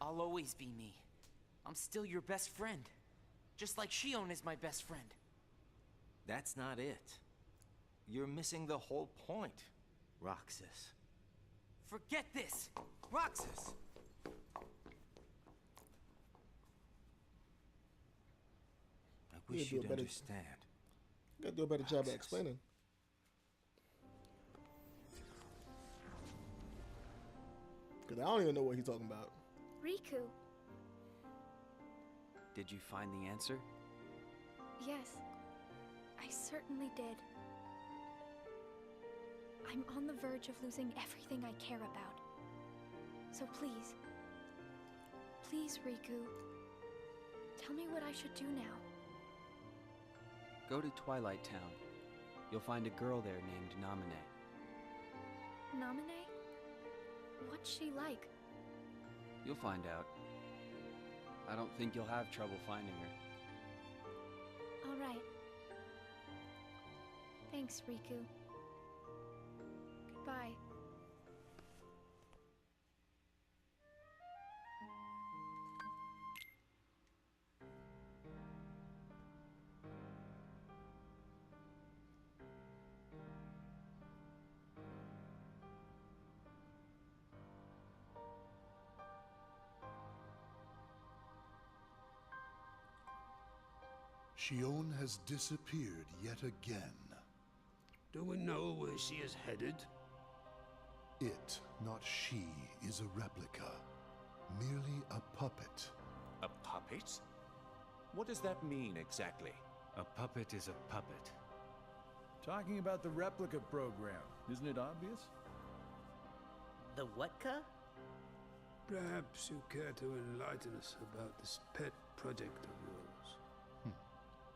I'll always be me. I'm still your best friend. Just like Shion is my best friend. That's not it. You're missing the whole point, Roxas. Forget this! Roxas! I wish you'd understand. You gotta do a better job at explaining. Because I don't even know what he's talking about. Riku. Did you find the answer? Yes, I certainly did. I'm on the verge of losing everything I care about. So please, please, Riku, tell me what I should do now. Go to Twilight Town. You'll find a girl there named Namine. Namine? What's she like? You'll find out. I don't think you'll have trouble finding her. All right. Thanks, Riku. Goodbye. Shion has disappeared yet again. Do we know where she is headed? It, not she, is a replica. Merely a puppet. A puppet? What does that mean exactly? A puppet is a puppet. Talking about the replica program, isn't it obvious? The what-ka? Perhaps you care to enlighten us about this pet project of yours.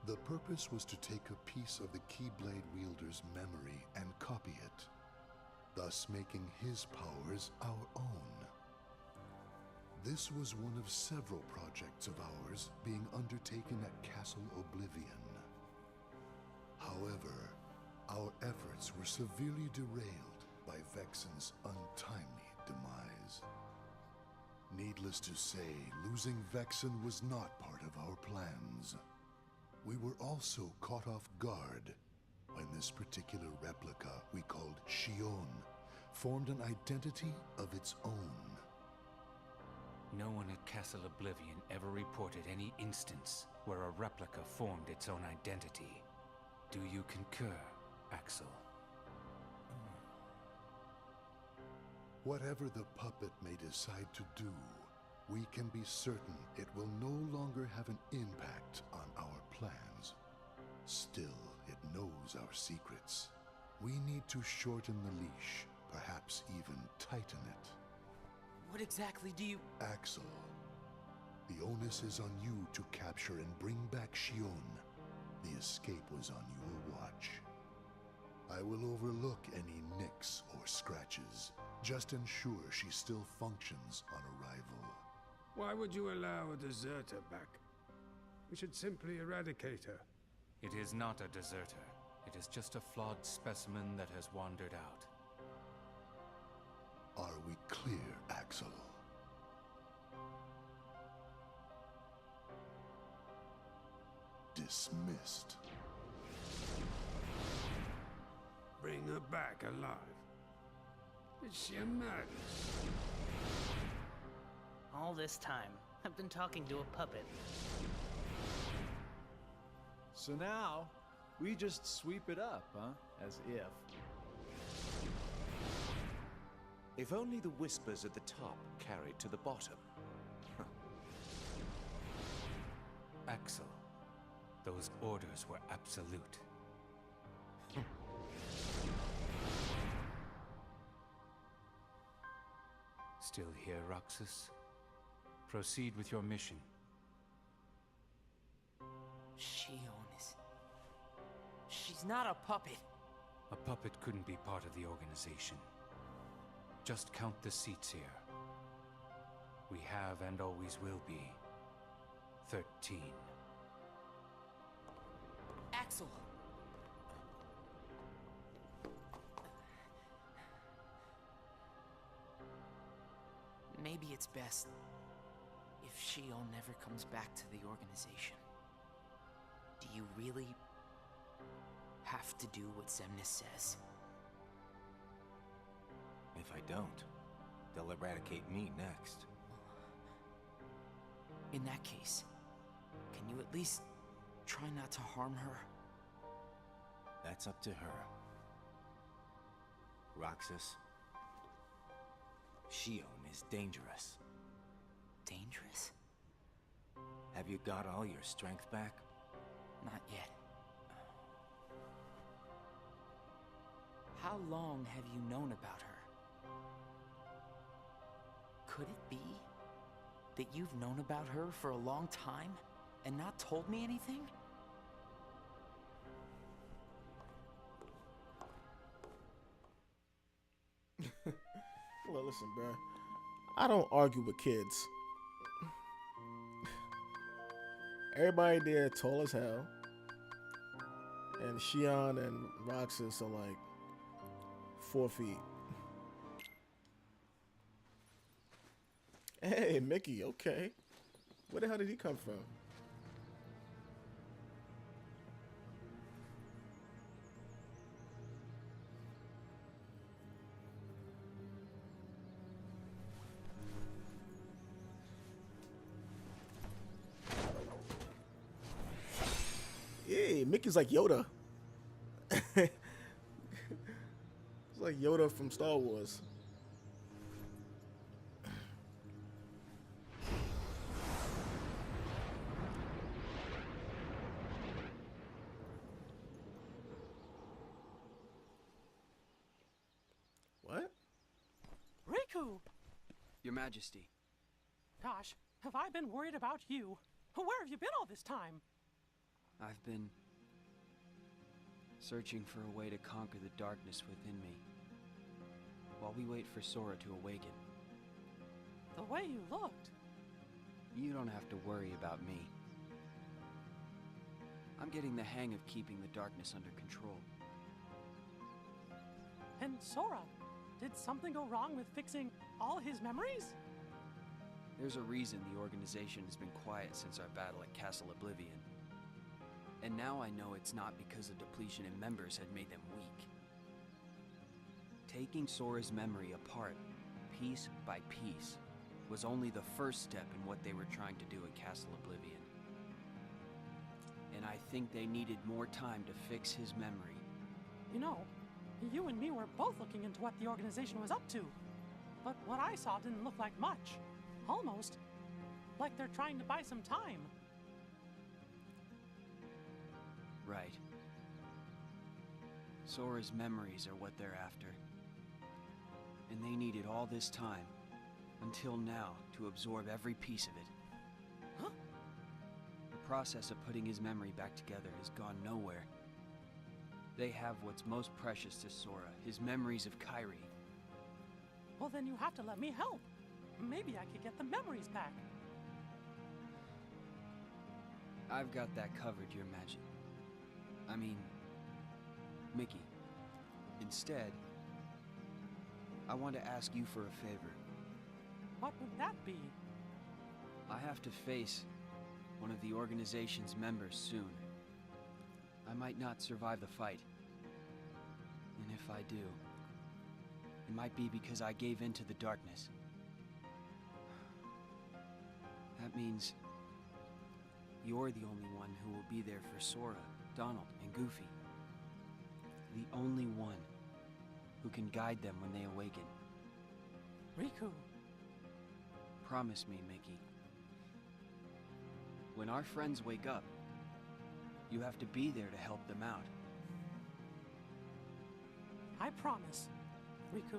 The purpose was to take a piece of the Keyblade wielder's memory and copy it, thus making his powers our own. This was one of several projects of ours being undertaken at Castle Oblivion. However, our efforts were severely derailed by Vexen's untimely demise. Needless to say, losing Vexen was not part of our plans. We were also caught off guard when this particular replica we called Shion formed an identity of its own. No one at Castle Oblivion ever reported any instance where a replica formed its own identity. Do you concur, Axel? Whatever the puppet may decide to do, we can be certain it will no longer have an impact on our plans. Still, it knows our secrets. We need to shorten the leash, perhaps even tighten it. What exactly do you... Axel, the onus is on you to capture and bring back Shion. The escape was on your watch. I will overlook any nicks or scratches. Just ensure she still functions on arrival. Why would you allow a deserter back? We should simply eradicate her. It is not a deserter. It is just a flawed specimen that has wandered out. Are we clear, Axel? Dismissed. Bring her back alive. Is she a madness? All this time, I've been talking to a puppet. So now, we just sweep it up, huh? As if. If only the whispers at the top carried to the bottom. Axel, those orders were absolute. Still here, Roxas? Proceed with your mission. She's not a puppet. A puppet couldn't be part of the organization. Just count the seats here. We have and always will be 13. Axel! Maybe it's best if Shio never comes back to the organization. Do you really have to do what Xemnas says? If I don't, they'll eradicate me next. In that case, can you at least try not to harm her? That's up to her. Roxas, Shion is dangerous. Dangerous? Have you got all your strength back? Not yet. How long have you known about her? Could it be that you've known about her for a long time and not told me anything? Well, listen, bro. I don't argue with kids. Everybody there tall as hell. And Shion and Roxas are like 4 feet. Hey, Mickey, okay. Where the hell did he come from? Hey, Mickey's like Yoda. It's like Yoda from Star Wars. What? Riku! Your Majesty. Gosh, have I been worried about you? Where have you been all this time? I've been searching for a way to conquer the darkness within me, while we wait for Sora to awaken. The way you looked. You don't have to worry about me. I'm getting the hang of keeping the darkness under control. And Sora, did something go wrong with fixing all his memories? There's a reason the organization has been quiet since our battle at Castle Oblivion. And now I know it's not because a depletion in members had made them weak. Taking Sora's memory apart, piece by piece, was only the first step in what they were trying to do at Castle Oblivion. And I think they needed more time to fix his memory. You know, you and me were both looking into what the organization was up to. But what I saw didn't look like much. Almost like they're trying to buy some time. Right. Sora's memories are what they're after. And they needed all this time, until now, to absorb every piece of it. Huh? The process of putting his memory back together has gone nowhere. They have what's most precious to Sora, his memories of Kairi. Well, then you have to let me help. Maybe I could get the memories back. I've got that covered, Your Majesty. I mean, Mickey. Instead, I want to ask you for a favor. What would that be? I have to face one of the organization's members soon. I might not survive the fight. And if I do, it might be because I gave in to the darkness. That means you're the only one who will be there for Sora, Donald, and Goofy. The only one who can guide them when they awaken. Riku. Promise me, Mickey. When our friends wake up, you have to be there to help them out. I promise, Riku.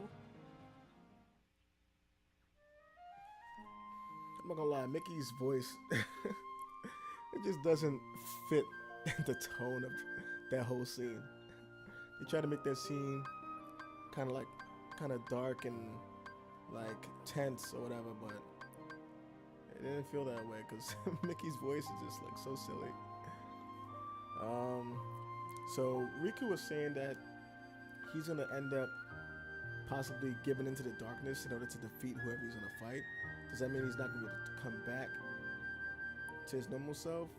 I'm not gonna lie, Mickey's voice, it just doesn't fit the tone of that whole scene. They try to make that scene kind of dark and like tense or whatever, but it didn't feel that way because Mickey's voice is just like so silly. So Riku was saying that he's gonna end up possibly giving into the darkness in order to defeat whoever he's gonna fight. Does that mean he's not gonna be able to come back to his normal self?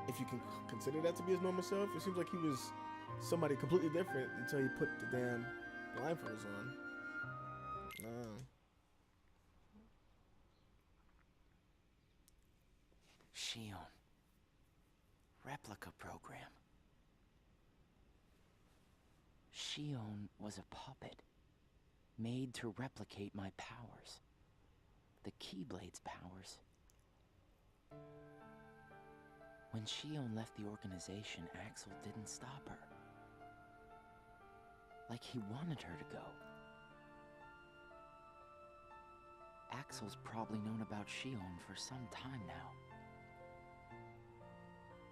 If you can consider that to be his normal self, it seems like he was somebody completely different until he put the damn blindfolds on. Shion. Replica program. Shion was a puppet, made to replicate my powers. The Keyblade's powers. When Shion left the organization, Axel didn't stop her. Like he wanted her to go. Axel's probably known about Shion for some time now,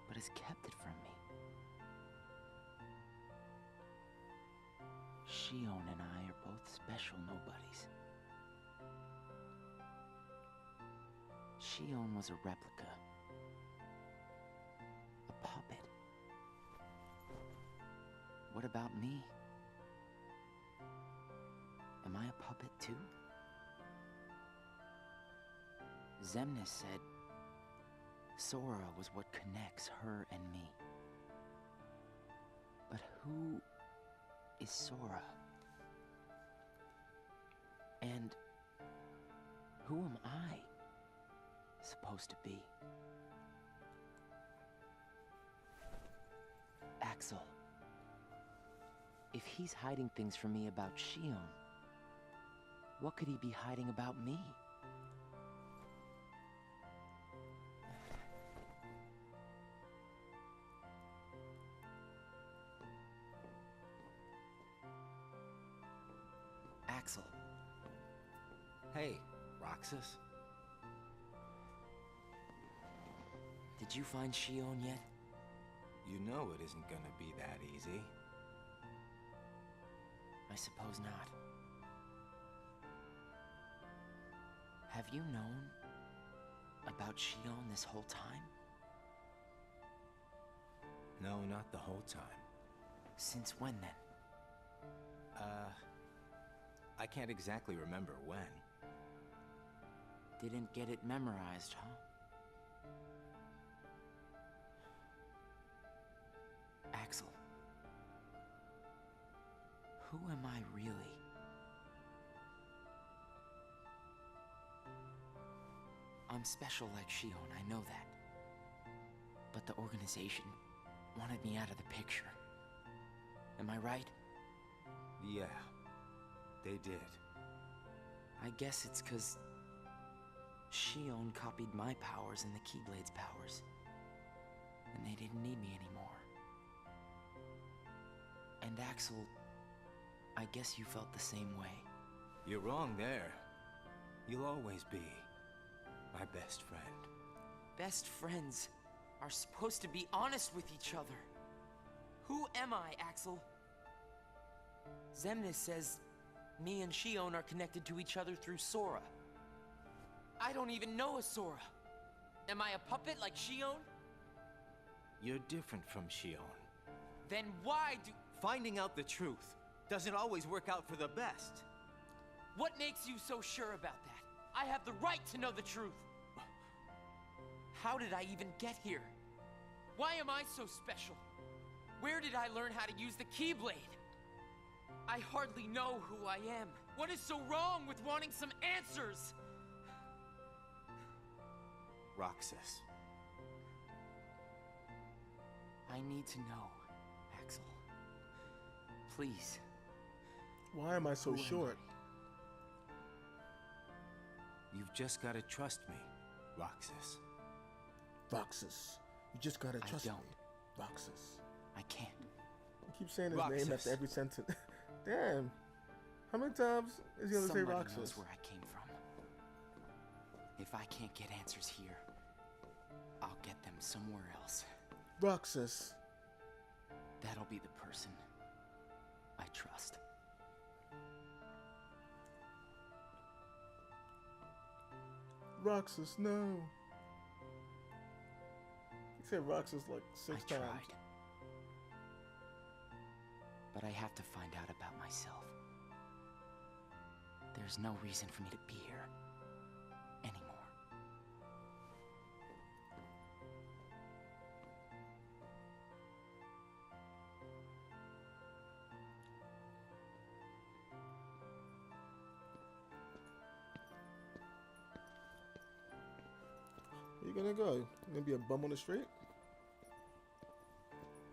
but has kept it from me. Shion and I are both special nobodies. Shion was a replica. A puppet. What about me? Am I a puppet too? Xemnas said Sora was what connects her and me. But who is Sora? And who am I supposed to be? Axel. If he's hiding things from me about Shion, what could he be hiding about me? Axel. Hey, Roxas. Did you find Shion yet? You know it isn't gonna be that easy. I suppose not. Have you known about Shion this whole time? No, not the whole time. Since when then? I can't exactly remember when. Didn't get it memorized, huh? Axel. Who am I really? I'm special like Shion, I know that. But the organization wanted me out of the picture. Am I right? Yeah, they did. I guess it's 'cause Shion copied my powers and the Keyblade's powers. And they didn't need me anymore. And Axel, I guess you felt the same way. You're wrong there. You'll always be my best friend. Best friends are supposed to be honest with each other. Who am I, Axel? Xemnas says me and Shion are connected to each other through Sora. I don't even know a Sora. Am I a puppet like Shion? You're different from Shion. Then why do... Finding out the truth doesn't always work out for the best. What makes you so sure about that? I have the right to know the truth. How did I even get here? Why am I so special? Where did I learn how to use the Keyblade? I hardly know who I am. What is so wrong with wanting some answers? Roxas. I need to know, Axel. Please. Why am I so short? You've just gotta trust me, Roxas. Roxas. You just gotta trust me. Roxas. I can't. You keep saying his name after every sentence. Damn. How many times is he gonna say Roxas? Somebody knows where I came from. If I can't get answers here, I'll get them somewhere else. Roxas. That'll be the person I trust. Roxas, no. He said Roxas like 6 times. Tried. But I have to find out about myself. There's no reason for me to be here anymore. Where you gonna go? You gonna be a bum on the street?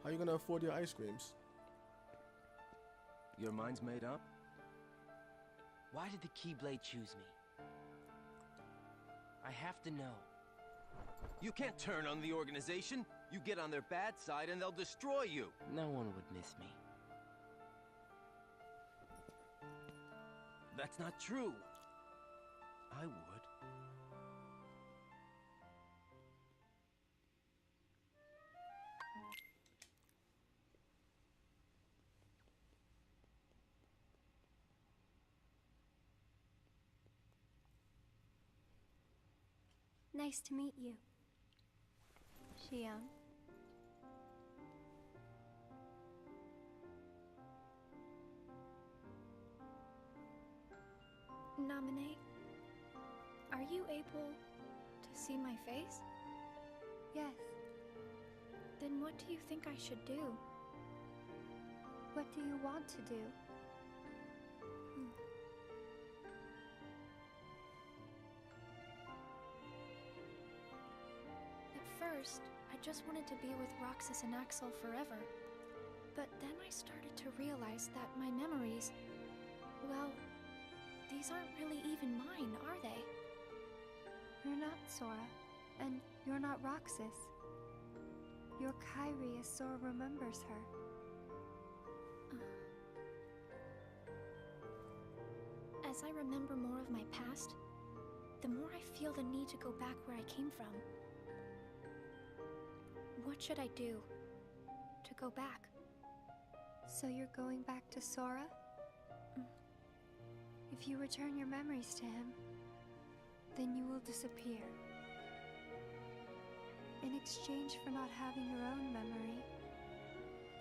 How you gonna afford your ice creams? Your mind's made up? Why did the Keyblade choose me? I have to know. You can't turn on the organization. You get on their bad side and they'll destroy you. No one would miss me. That's not true. I would. Nice to meet you, Shion. Namine, are you able to see my face? Yes. Then what do you think I should do? What do you want to do? First, I just wanted to be with Roxas and Axel forever. But then I started to realize that my memories, well, these aren't really even mine, are they? You're not Sora, and you're not Roxas. You're Kairi as Sora remembers her. As I remember more of my past, the more I feel the need to go back where I came from. What should I do to go back? So you're going back to Sora? If you return your memories to him, then you will disappear. In exchange for not having your own memory,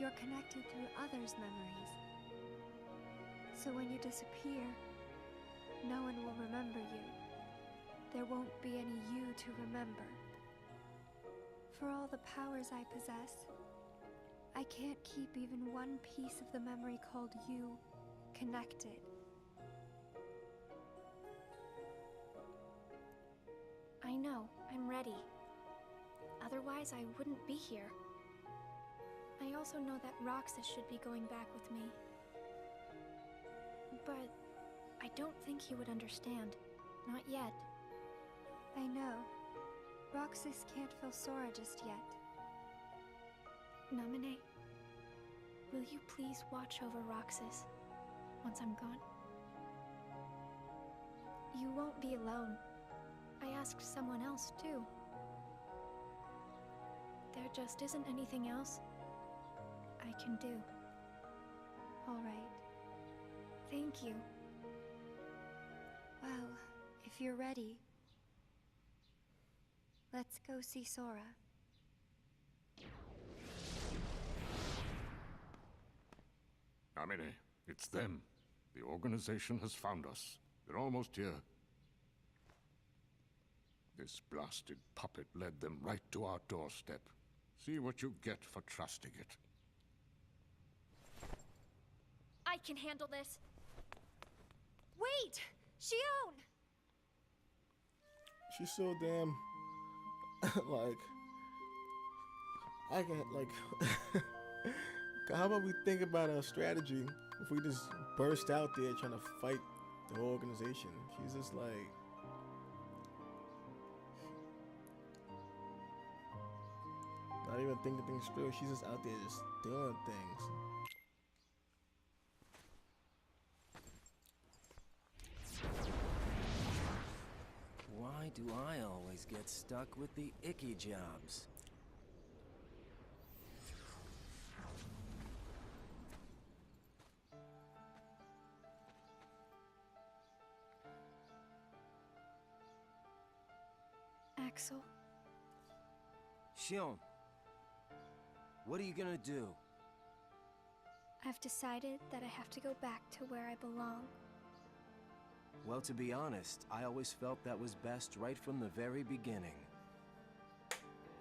you're connected through others' memories. So when you disappear, no one will remember you. There won't be any you to remember. For all the powers I possess, I can't keep even one piece of the memory called you connected. I know, I'm ready. Otherwise, I wouldn't be here. I also know that Roxas should be going back with me. But I don't think he would understand. Not yet. I know. Roxas can't feel Sora just yet. Namine, will you please watch over Roxas once I'm gone? You won't be alone. I asked someone else, too. There just isn't anything else I can do. All right. Thank you. Well, if you're ready, let's go see Sora. Amine, it's them. The organization has found us. They're almost here. This blasted puppet led them right to our doorstep. See what you get for trusting it. I can handle this. Wait! Shion! She's so damn... like... I can, like... How about we think about a strategy if we just burst out there trying to fight the whole organization? She's just like... Not even thinking things through. She's just out there just doing things. Why do I always get stuck with the icky jobs? Axel, Xion, what are you gonna do? I've decided that I have to go back to where I belong. Well, to be honest, I always felt that was best right from the very beginning.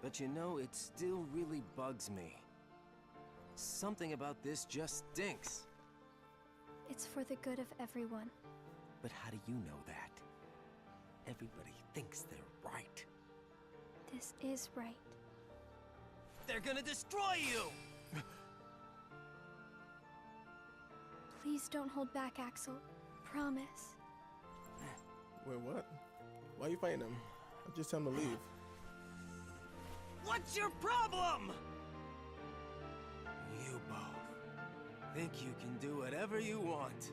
But you know, it still really bugs me. Something about this just stinks. It's for the good of everyone. But how do you know that? Everybody thinks they're right. This is right. They're gonna destroy you! Please don't hold back, Axel. Promise. Wait, what? Why are you fighting him? Just tell him to leave. What's your problem? You both think you can do whatever you want.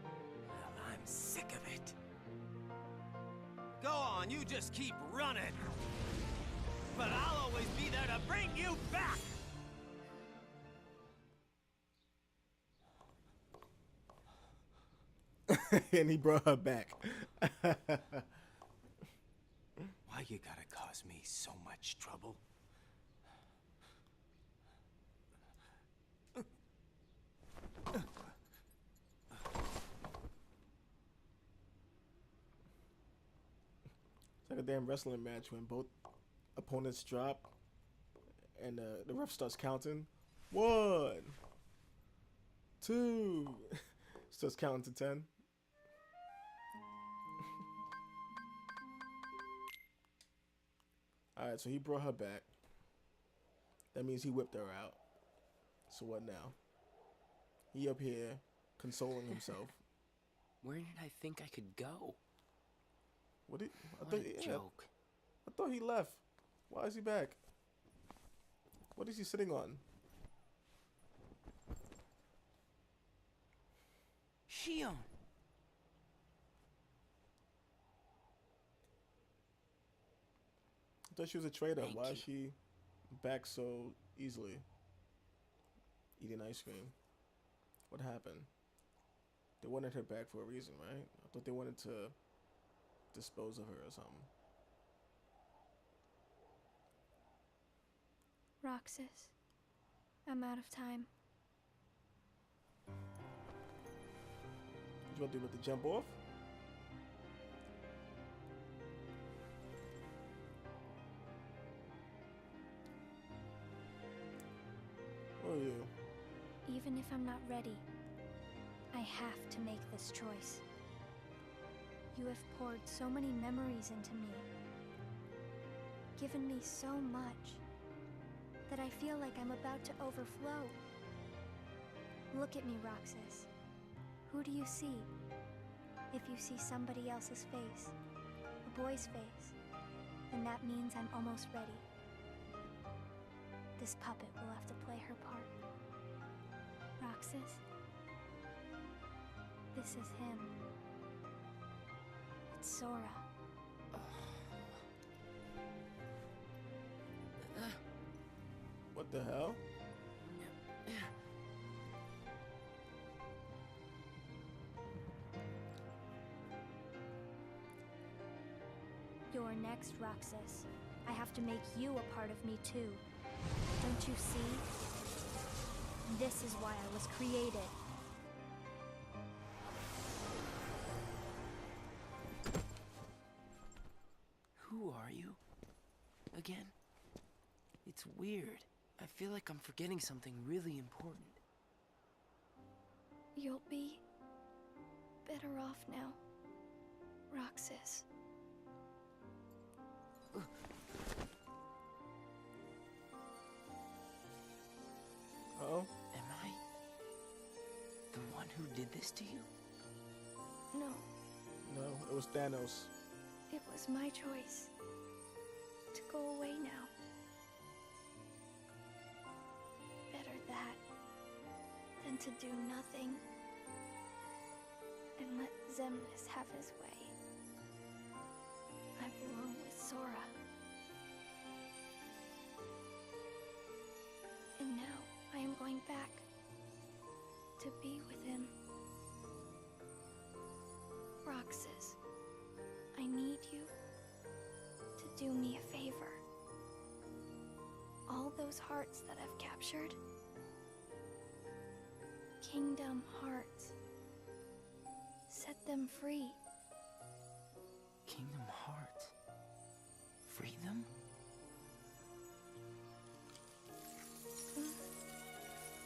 Well, I'm sick of it. Go on, you just keep running. But I'll always be there to bring you back! And he brought her back. Why you gotta cause me so much trouble? It's like a damn wrestling match when both opponents drop and the ref starts counting. 1, 2. Starts counting to 10. Alright, so he brought her back. That means he whipped her out. So what now? He up here consoling himself. Where did I think I could go? What did What a joke. I thought he left. Why is he back? What is he sitting on? Xion! I thought she was a traitor. Thank Why you. is she back so easily? Eating ice cream. What happened? They wanted her back for a reason, right? I thought they wanted to dispose of her or something. Roxas, I'm out of time. What you want to do with the jump off? Who are you? Even if I'm not ready, I have to make this choice. You have poured so many memories into me, given me so much, that I feel like I'm about to overflow. Look at me, Roxas. Who do you see? If you see somebody else's face, a boy's face, then that means I'm almost ready. This puppet will have to play her part. Roxas, this is him. It's Sora. What the hell? You're next, Roxas. I have to make you a part of me too. Don't you see? This is why I was created. Who are you? Again? It's weird. I feel like I'm forgetting something really important. You'll be better off now, Roxas. Uh-oh. Am I the one who did this to you? No, No, it was Thanos. it was my choice to go away now. than to do nothing and let Xemnas have his way. I belong with Sora. And now I am going back to be with him. Roxas, I need you to do me a favor. All those hearts that I've captured, Kingdom Hearts, set them free. Kingdom Hearts? Free them?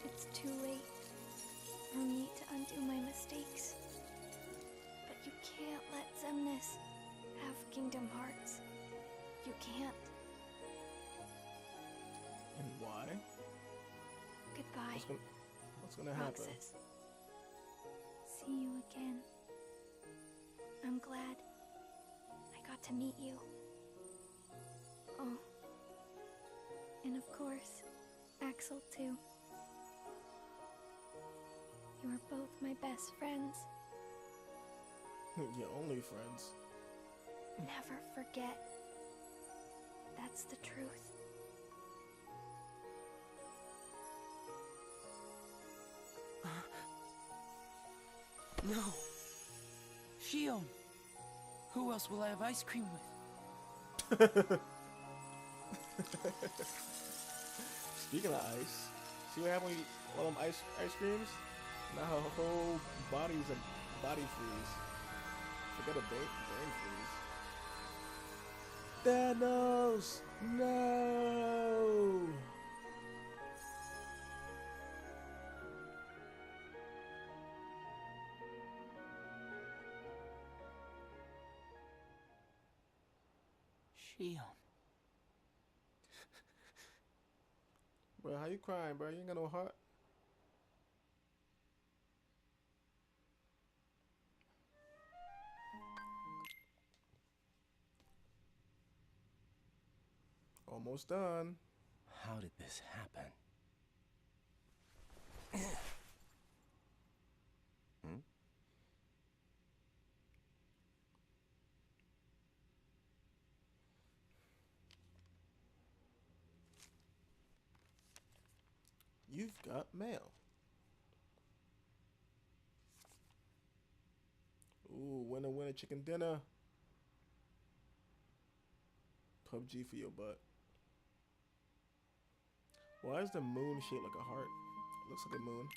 It's too late for me to undo my mistakes. But you can't let Xemnas have Kingdom Hearts. You can't. And why? Goodbye. What's gonna happen? Roxas. See you again. I'm glad I got to meet you. Oh. And of course, Axel too. You are both my best friends. Your only friends. Never forget. That's the truth. No. Shion. Who else will I have ice cream with? Speaking of ice, see what happened when you eat all them ice creams? Now her whole body's a body freeze. Forget a brain freeze. Thanos! No! Shion. Bro, how you crying, bro? You ain't got no heart? Almost done. How did this happen? Hmm? You've got mail. Ooh, winner, winner, chicken dinner. PUBG for your butt. Why is the moon shaped like a heart? It looks like a moon.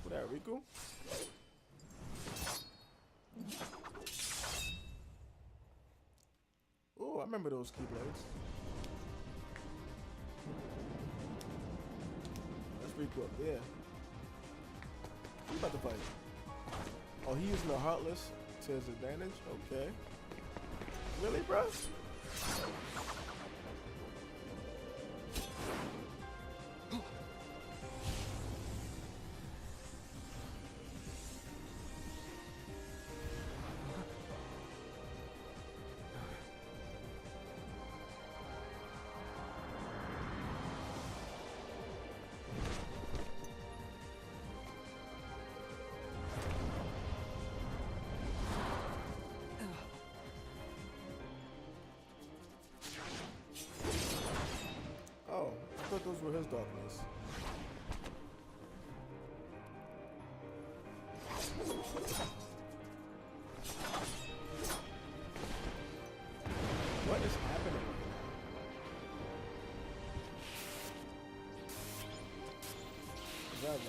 What that, Riku? Oh, I remember those keyblades. That's Riku up there. Who about to fight? Oh, he using the Heartless to his advantage? Okay. Really, bro? Oh, I thought those were his darkness. What is happening? Is that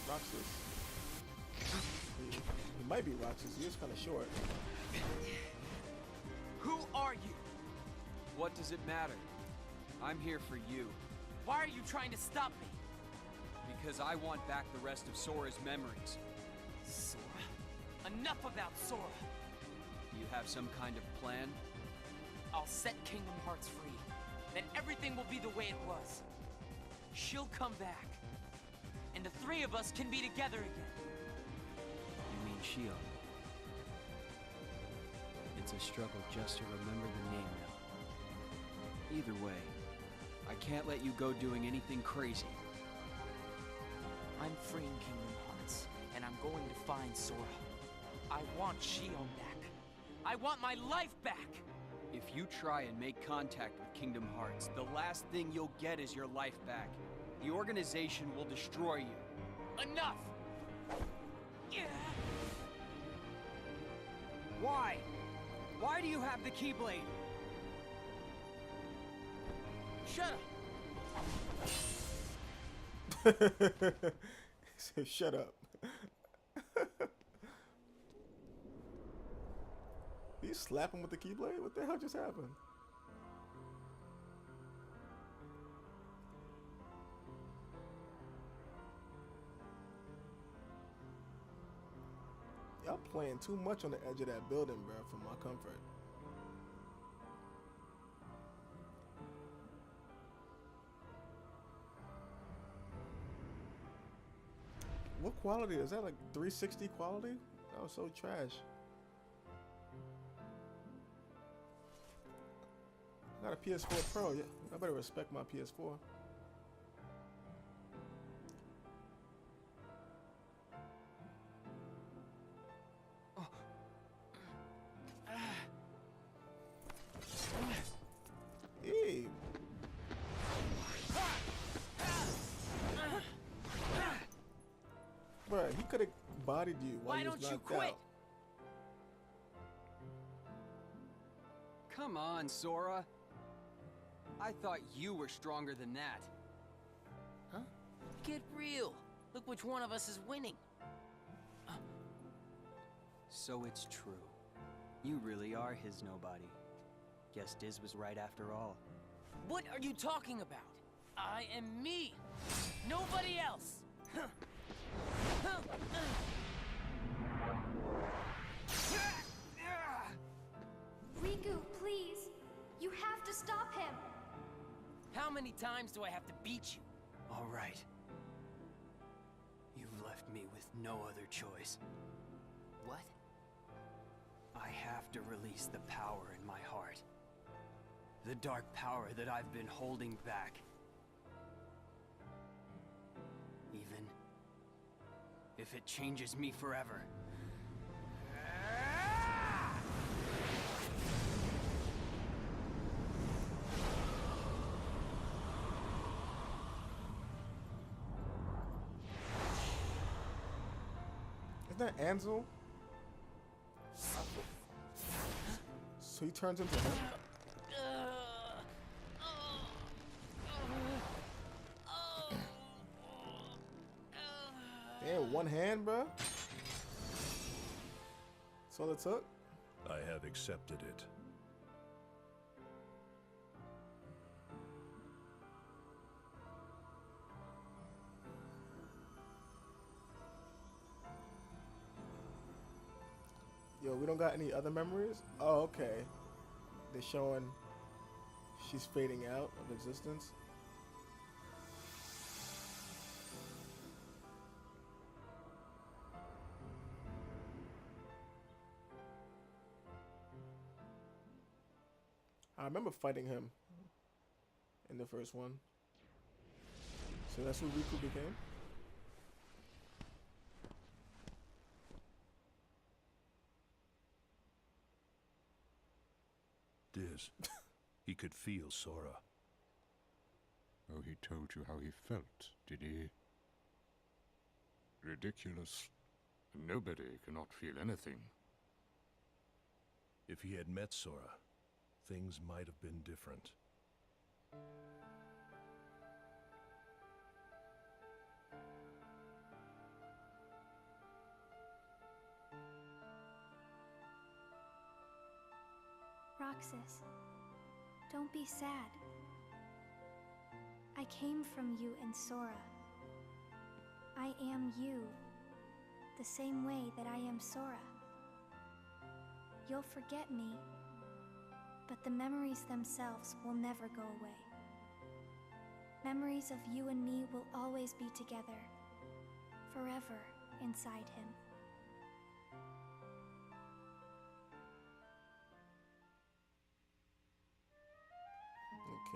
Roxas? He might be Roxas. He is kind of short. Who are you? What does it matter? I'm here for you. Why are you trying to stop me? Because I want back the rest of Sora's memories. Sora? Enough about Sora! Do you have some kind of plan? I'll set Kingdom Hearts free. Then everything will be the way it was. she'll come back. And the three of us can be together again. You mean Shion? It's a struggle just to remember the name now. Either way, I can't let you go doing anything crazy. I'm freeing Kingdom Hearts, and I'm going to find Sora. I want Shion back. I want my life back! If you try and make contact with Kingdom Hearts, the last thing you'll get is your life back. The organization will destroy you. Enough! Why? Why do you have the Keyblade? Shut up. He said, shut up. Did you slap him with the Keyblade? What the hell just happened? Y'all playing too much on the edge of that building, bro, for my comfort. What quality is that? Like 360 quality? That was so trash. I got a PS4 Pro. Yeah, I better respect my PS4. Hey. Bruh, he could have bodied you while you was knocked out. Come on, Sora. I thought you were stronger than that. Huh? Get real. Look which one of us is winning. So it's true. You really are his nobody. Guess Diz was right after all. What are you talking about? I am me. Nobody else. Riku, please. You have to stop him. How many times do I have to beat you? All right. You've left me with no other choice. What? I have to release the power in my heart. The dark power that I've been holding back. Even if it changes me forever. Isn't that Ansel? So he turns into him? Damn, one hand, bro? That's all it took? I have accepted it. Yo, we don't got any other memories? Oh, okay. They're showing she's fading out of existence. I remember fighting him in the first one. So that's who Riku became? Diz, he could feel Sora. Oh, he told you how he felt, did he? Ridiculous. Nobody cannot feel anything. If he had met Sora, things might have been different. Roxas, don't be sad. I came from you and Sora. I am you, the same way that I am Sora. You'll forget me, but the memories themselves will never go away. Memories of you and me will always be together, forever inside him.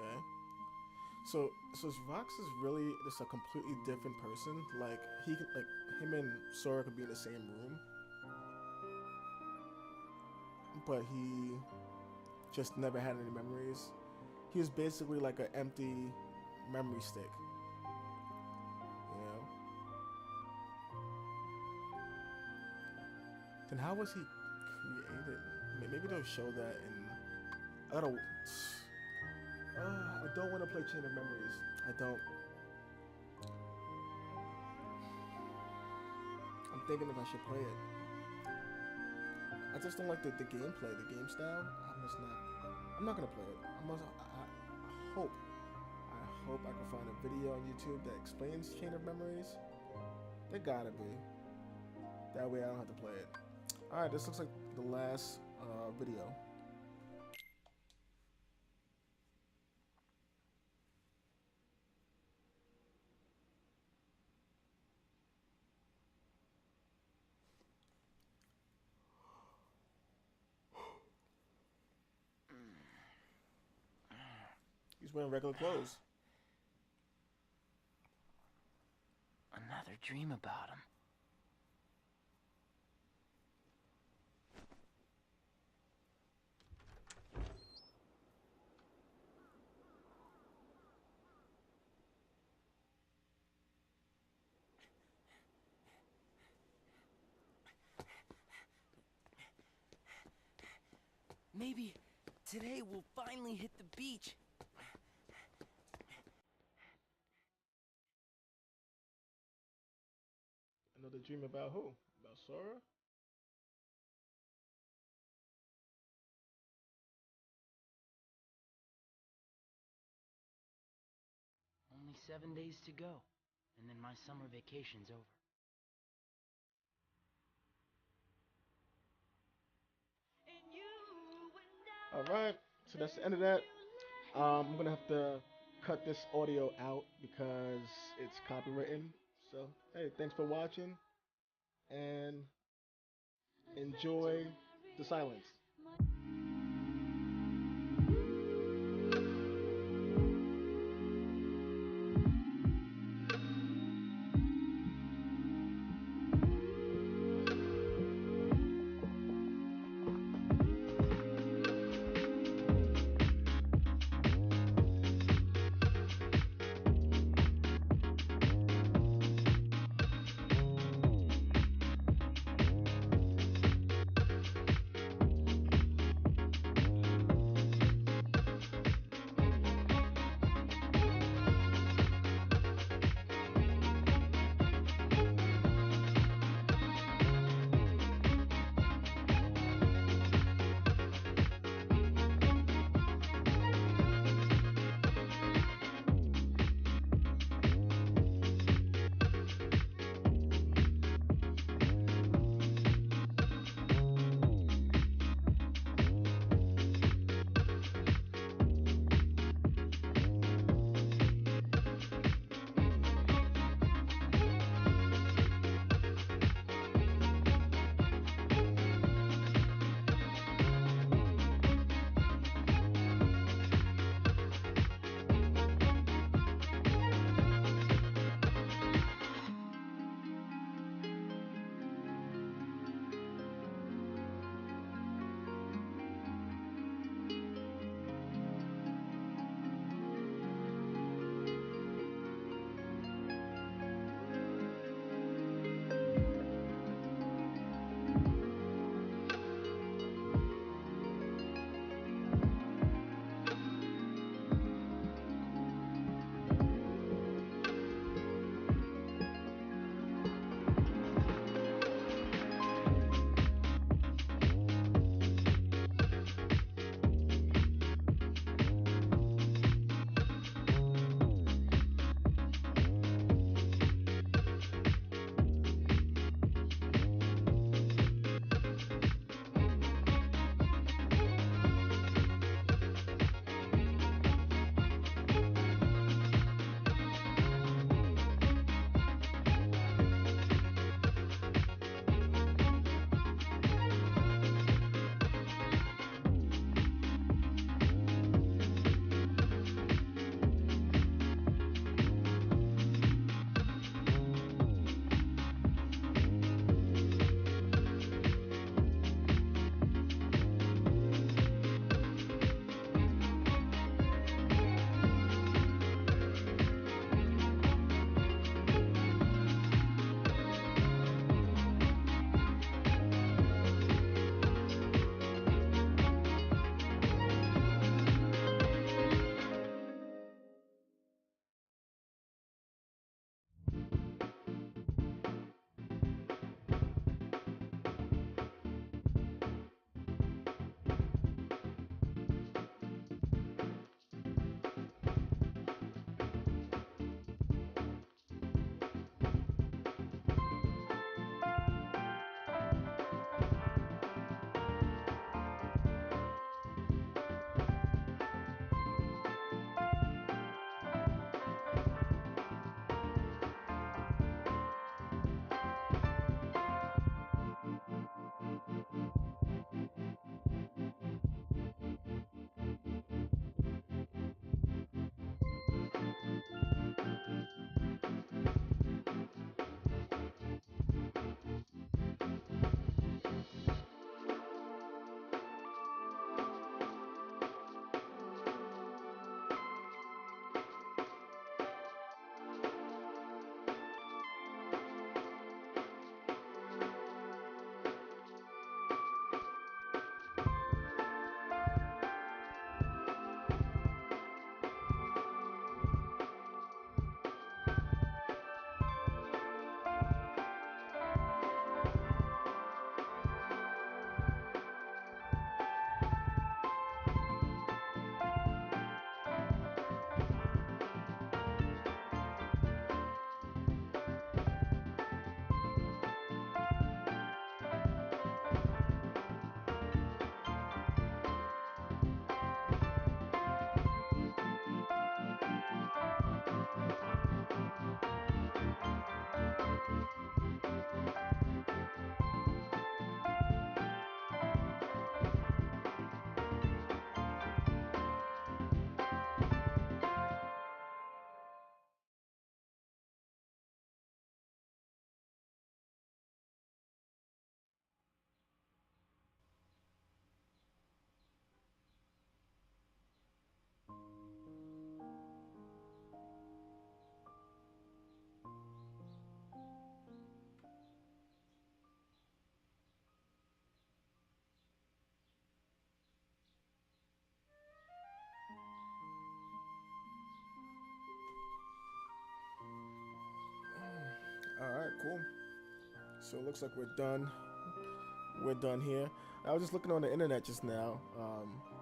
Okay. So Vox is really just a completely different person. Like him and Sora could be in the same room, but he just never had any memories. He was basically like an empty memory stick. You know? Then how was he created? Maybe they'll show that in. I don't want to play Chain of Memories. I don't. I'm thinking if I should play it. I just don't like the gameplay, the game style. I'm not gonna play it. I hope I can find a video on YouTube that explains Chain of Memories. There gotta be. That way I don't have to play it. All right, this looks like the last video. He's wearing regular clothes. Another dream about him. Maybe today we'll finally hit the beach. Another dream about who? About Sora? Only 7 days to go, and then my summer vacation's over. Alright, so that's the end of that. I'm gonna have to cut this audio out because it's copywritten. So, hey, thanks for watching and enjoy the silence. So it looks like we're done. We're done here. I was just looking on the internet just now,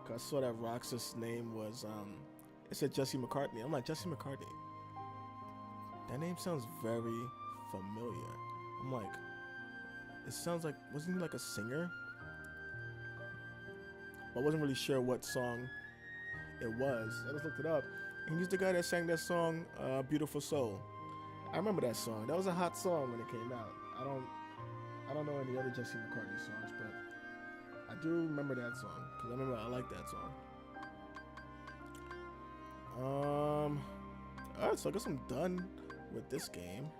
cause I saw that Roxas' name was, it said Jesse McCartney. I'm like, Jesse McCartney? That name sounds very familiar. I'm like, it sounds like, wasn't he like a singer? I wasn't really sure what song it was. I just looked it up. And he's the guy that sang that song, Beautiful Soul. I remember that song. That was a hot song when it came out. I don't know any other Jesse McCartney songs, but I do remember that song because I like that song. Alright, so I guess I'm done with this game.